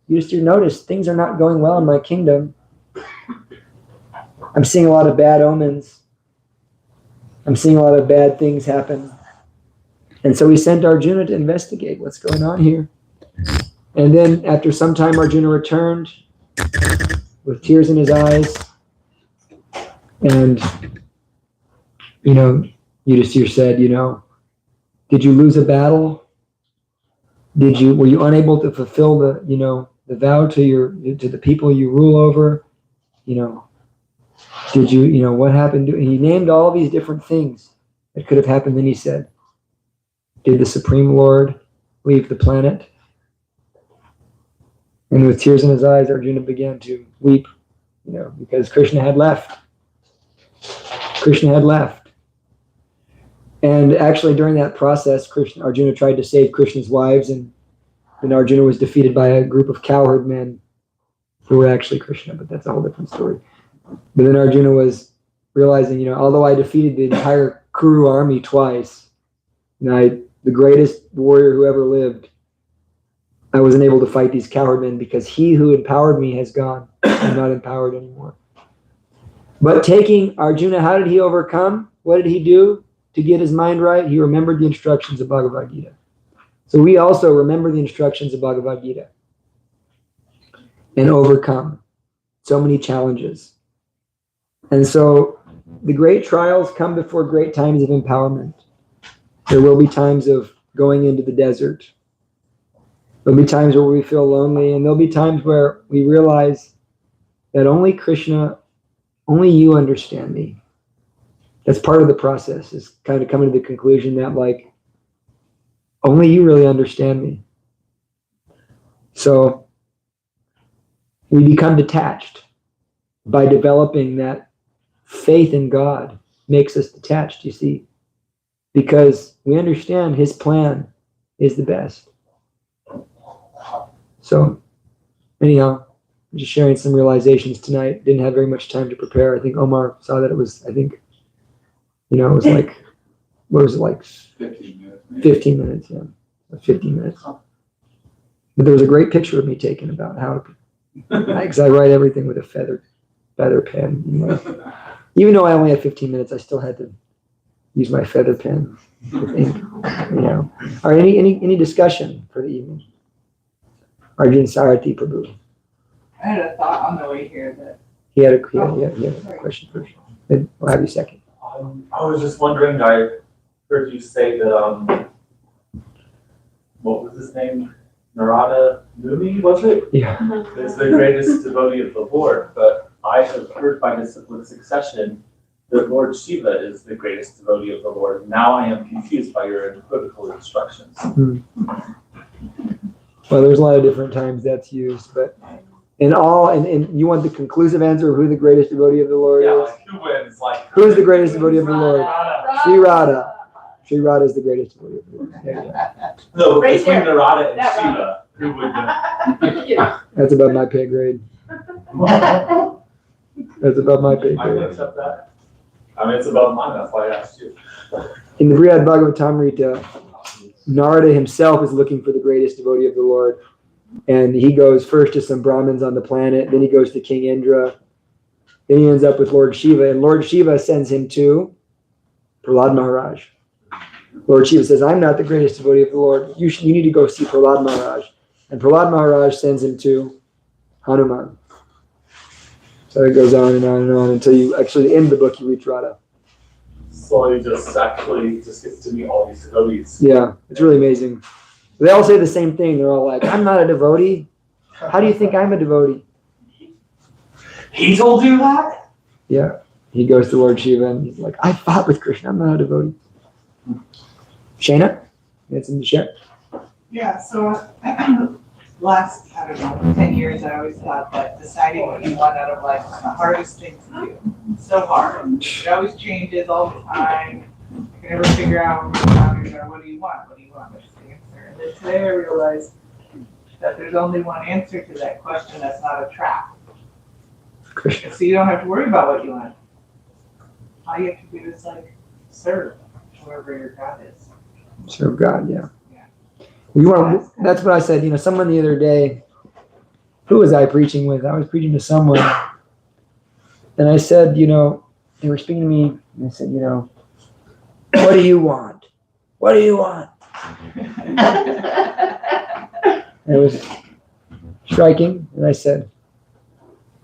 Yudhishthira noticed things are not going well in my kingdom. I'm seeing a lot of bad omens. I'm seeing a lot of bad things happen. And so he sent Arjuna to investigate what's going on here. And then after some time, Arjuna returned with tears in his eyes. And, Yudhishthira said, did you lose a battle? Were you unable to fulfill the vow to the people you rule over? Did you, what happened? He named all these different things that could have happened. Then he said, did the Supreme Lord leave the planet? And with tears in his eyes, Arjuna began to weep, because Krishna had left. Krishna had left. And actually during that process, Arjuna tried to save Krishna's wives, and then Arjuna was defeated by a group of cowherd men who were actually Krishna, but that's a whole different story. But then Arjuna was realizing, although I defeated the entire Kuru army twice, the greatest warrior who ever lived, I wasn't able to fight these cowherd men because he who empowered me has gone. I'm not empowered anymore. But taking Arjuna, how did he overcome? What did he do to get his mind right? He remembered the instructions of Bhagavad Gita. So we also remember the instructions of Bhagavad Gita and overcome so many challenges. And so the great trials come before great times of empowerment. There will be times of going into the desert. There'll be times where we feel lonely, and there'll be times where we realize that only Krishna, only you understand me. That's part of the process, is kind of coming to the conclusion that, like, only you really understand me. So we become detached by developing that faith in God. Makes us detached, you see, because we understand his plan is the best. So anyhow, I'm just sharing some realizations tonight. Didn't have very much time to prepare. I think Omar saw that it was, I think, it was like, what was it, like 15 minutes. 15 minutes, yeah. 15 minutes. But there was a great picture of me taken about how, because I write everything with a feather pen. Even though I only had 15 minutes, I still had to use my feather pen with ink. All right, any discussion for the evening? Arjun Sarati Prabhu. I had a thought on the way here that. He had a question first. Then I'll have you second. I was just wondering, I heard you say that, what was his name? Narada Muni, was it? Yeah. Is the greatest devotee of the Lord, but I have heard by disciplic succession that Lord Shiva is the greatest devotee of the Lord. Now I am confused by your equivocal instructions. Well, there's a lot of different times that's used, but and you want the conclusive answer of who the greatest devotee of the Lord Yeah, is? like who wins? Like Who's the greatest devotee of the Lord? Narada. Sri Radha. Sri Radha is the greatest devotee of the Lord. Yeah. No, Right between there. Narada and That Shiva, who would win? That's above my pay grade. That's above my pay I can grade. accept that. I mean, it's above mine, that's why I asked you. In the Brihad Bhagavatamrita, Narada himself is looking for the greatest devotee of the Lord. And he goes first to some Brahmins on the planet, then he goes to King Indra, then he ends up with Lord Shiva, and Lord Shiva sends him to Prahlad Maharaj. Lord Shiva says, I'm not the greatest devotee of the Lord. You need to go see Prahlad Maharaj. And Prahlad Maharaj sends him to Hanuman. So it goes on and on and on until you actually end the book, you reach Radha. So he just gets to meet all these devotees. Yeah, it's really amazing. They all say the same thing. They're all like, I'm not a devotee. How do you think I'm a devotee? He told you that? Yeah. He goes to Lord Shiva and he's like, I fought with Krishna. I'm not a devotee. Shayna? You had something to share? Yeah, so last, 10 years, I always thought that deciding what you want out of life is the hardest thing to do. It's so hard. It always changes all the time. You can never figure out what your boundaries are. What do you want? What do you want? What's the answer? And then today I realized that there's only one answer to that question that's not a trap. Krishna. So you don't have to worry about what you want. All you have to do is serve whoever your God is. Serve God, yeah. That's what I said. Someone the other day, who was I preaching with? I was preaching to someone. And I said, they were speaking to me. And I said, what do you want? What do you want? And it was striking. And I said,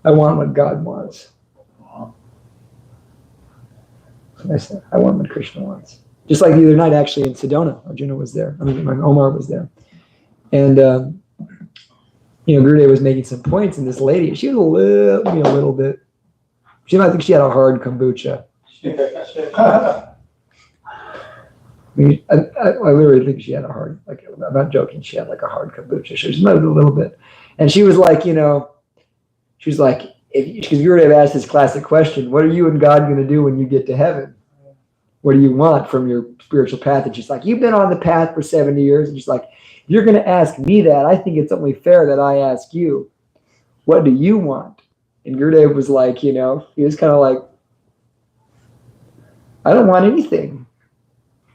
I want what God wants. And I said, I want what Krishna wants. Just like the other night, actually, in Sedona, Arjuna was there. Omar was there. And, Gurudev was making some points, and this lady, she was a little bit, I think she had a hard kombucha. I literally think she had a hard, I'm not joking, she had a hard kombucha. She was a little bit. And she was like, because Gurudev asked this classic question, what are you and God going to do when you get to heaven? What do you want from your spiritual path? And she's like, you've been on the path for 70 years. And she's like, if you're going to ask me that, I think it's only fair that I ask you, what do you want? And Gurudev was like, he was kind of like, I don't want anything.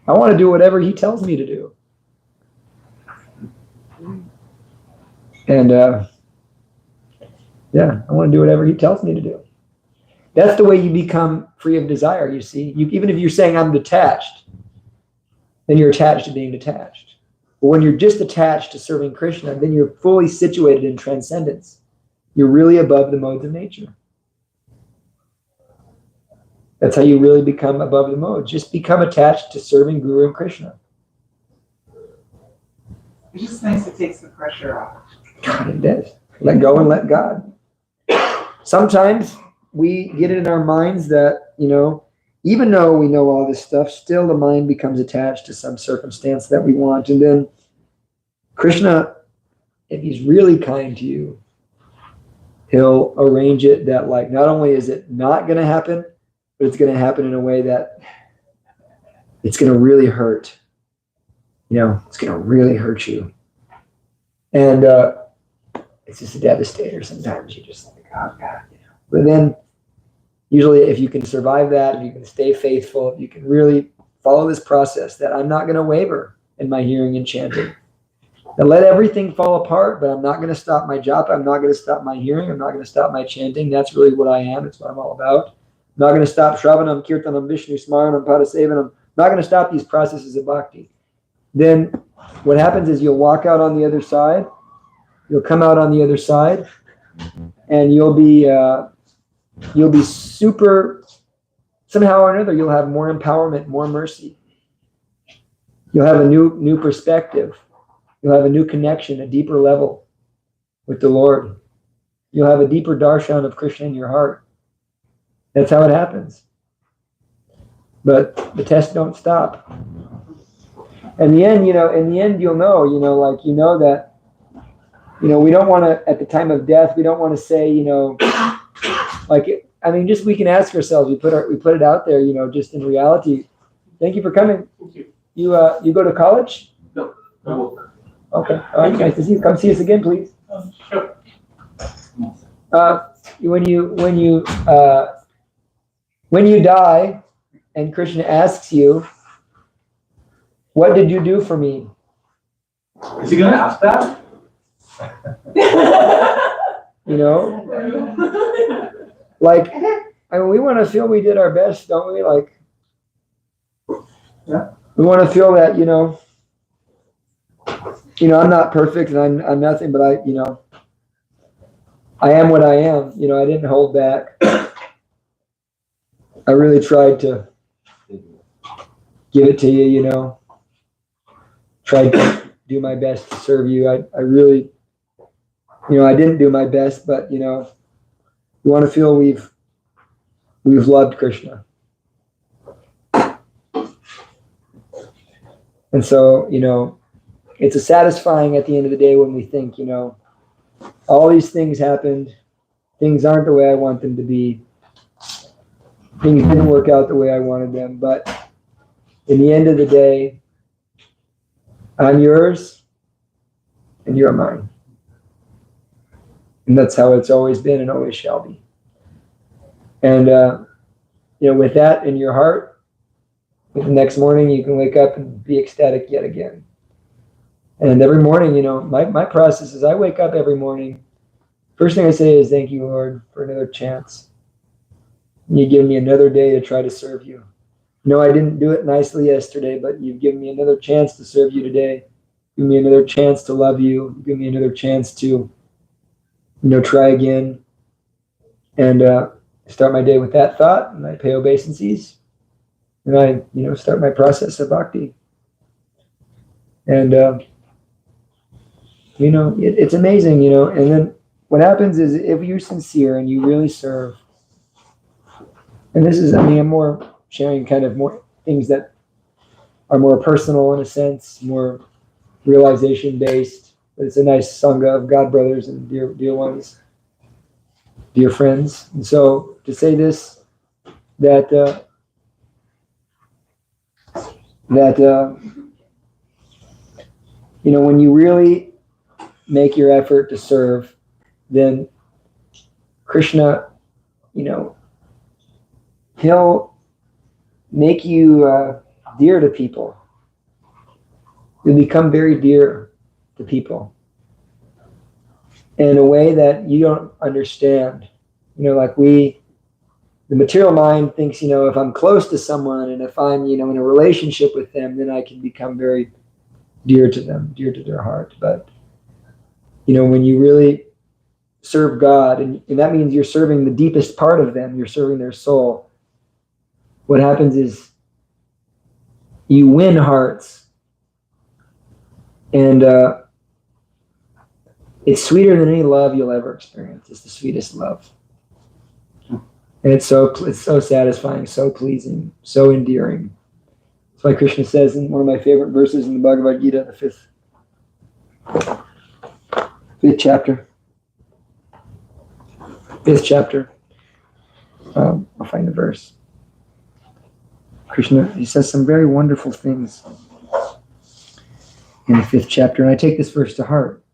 I want to do whatever he tells me to do. And I want to do whatever he tells me to do. That's the way you become free of desire, you see. Even if you're saying I'm detached, then you're attached to being detached. But when you're just attached to serving Krishna, then you're fully situated in transcendence. You're really above the modes of nature. That's how you really become above the modes. Just become attached to serving Guru and Krishna. It's just nice, it takes the pressure off. God, it does. Let go and let God. Sometimes we get it in our minds that, even though we know all this stuff, still the mind becomes attached to some circumstance that we want. And then Krishna, if he's really kind to you, he'll arrange it that, like, not only is it not going to happen, but it's going to happen in a way that it's going to really hurt. It's going to really hurt you. And it's just a devastator sometimes. You just like, oh God. But then usually if you can survive that, if you can stay faithful, if you can really follow this process that I'm not going to waver in my hearing and chanting. And let everything fall apart, but I'm not going to stop my japa. I'm not going to stop my hearing. I'm not going to stop my chanting. That's really what I am. It's what I'm all about. I'm not going to stop Shravanam, Kirtanam, Vishnu, Smaranam, Padasevanam. I'm not going to stop these processes of bhakti. Then what happens is you'll walk out on the other side. You'll come out on the other side, and you'll be super, somehow or another, you'll have more empowerment, more mercy. You'll have a new perspective. You'll have a new connection, a deeper level with the Lord. You'll have a deeper darshan of Krishna in your heart. That's how it happens. But the tests don't stop. In the end, you'll know, that, we don't want to, at the time of death, we don't want to say, just we can ask ourselves, we put it out there, just in reality. Thank you for coming. Thank you. You go to college? No, I will. Okay. All right. Nice to see you. Come see us again, please. Sure. When you die, and Krishna asks you, "What did you do for me?" Is he going to ask that? We want to feel we did our best, don't we? Yeah. We want to feel that, I'm not perfect and I'm nothing, but I am what I am. I didn't hold back. I really tried to give it to you, tried to do my best to serve you. I really, I didn't do my best, but, we want to feel we've loved Krishna. And so, it's a satisfying at the end of the day when we think, all these things happened. Things aren't the way I want them to be. Things didn't work out the way I wanted them. But in the end of the day, I'm yours and you're mine. And that's how it's always been and always shall be. And, with that in your heart, the next morning you can wake up and be ecstatic yet again. And every morning, my process is I wake up every morning. First thing I say is, thank you, Lord, for another chance. And you give me another day to try to serve you. I didn't do it nicely yesterday, but you've given me another chance to serve you today. Give me another chance to love you. Give me another chance to, try again. And start my day with that thought, and I pay obeisances. And I, start my process of bhakti. And, it's amazing, and then what happens is if you're sincere and you really serve, and this is, I'm more sharing kind of more things that are more personal in a sense, more realization based, but it's a nice sangha of God brothers and dear ones, dear friends. And so to say this, that when you really make your effort to serve, then Krishna, he'll make you dear to people. You'll become very dear to people in a way that you don't understand. The material mind thinks, if I'm close to someone and if I'm, in a relationship with them, then I can become very dear to them, dear to their heart. But, when you really serve God, and that means you're serving the deepest part of them, you're serving their soul, what happens is you win hearts. And it's sweeter than any love you'll ever experience. It's the sweetest love. And it's so satisfying, so pleasing, so endearing. That's why Krishna says in one of my favorite verses in the Bhagavad Gita, the fifth chapter. Fifth chapter. I'll find the verse. Krishna, he says some very wonderful things in the fifth chapter, and I take this verse to heart.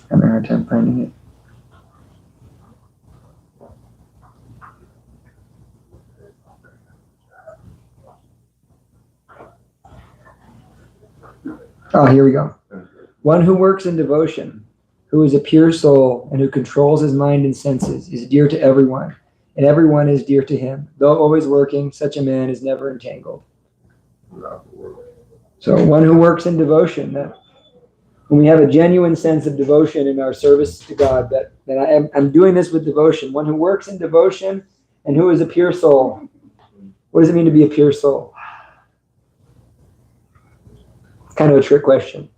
Having a hard time finding it. Oh, here we go. One who works in devotion, who is a pure soul and who controls his mind and senses, is dear to everyone, and everyone is dear to him. Though always working, such a man is never entangled. So one who works in devotion, that when we have a genuine sense of devotion in our service to God, that I'm doing this with devotion. One who works in devotion and who is a pure soul. What does it mean to be a pure soul? It's kind of a trick question.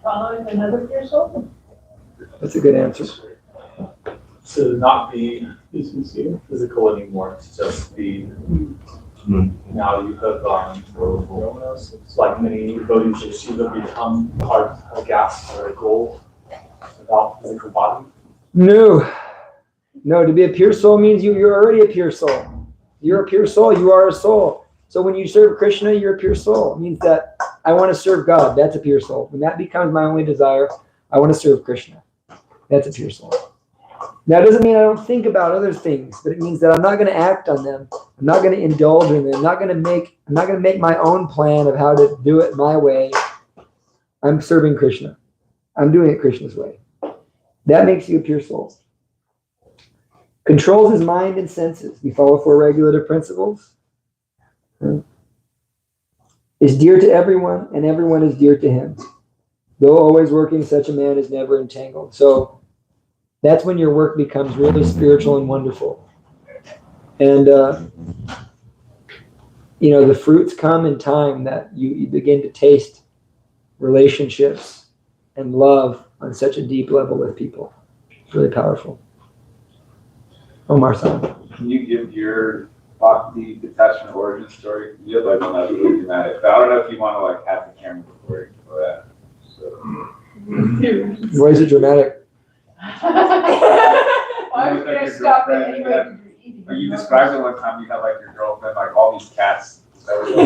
Following another pure soul? That's a good answer. To not be physical anymore, to just be. Now you have like many devotees of Shiva become a gas or a goal without physical body. No, to be a pure soul means you're already a pure soul. You're a pure soul, you are a soul. So when you serve Krishna, you're a pure soul. It means that I want to serve God. That's a pure soul. When that becomes my only desire, I want to serve Krishna. That's a pure soul. Now, it doesn't mean I don't think about other things, but it means that I'm not going to act on them. I'm not going to indulge in them. I'm not going to make my own plan of how to do it my way. I'm serving Krishna. I'm doing it Krishna's way. That makes you a pure soul. Controls his mind and senses. We follow four regulative principles. Is dear to everyone, and everyone is dear to him. Though always working, such a man is never entangled. So that's when your work becomes really spiritual and wonderful. And, the fruits come in time that you begin to taste relationships and love on such a deep level with people. It's really powerful. Omar-san. Can you give your bhakti detachment origin story? You have like one that's really dramatic, but I don't know if you want to like have the camera recording for that. So. Why is it dramatic? Why would I stop it anyway? You described it one time. You had like your girlfriend, like all these cats. Oh boy.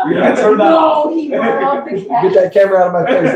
We had to turn that off. No, he brought the cat. Get that camera out of my face.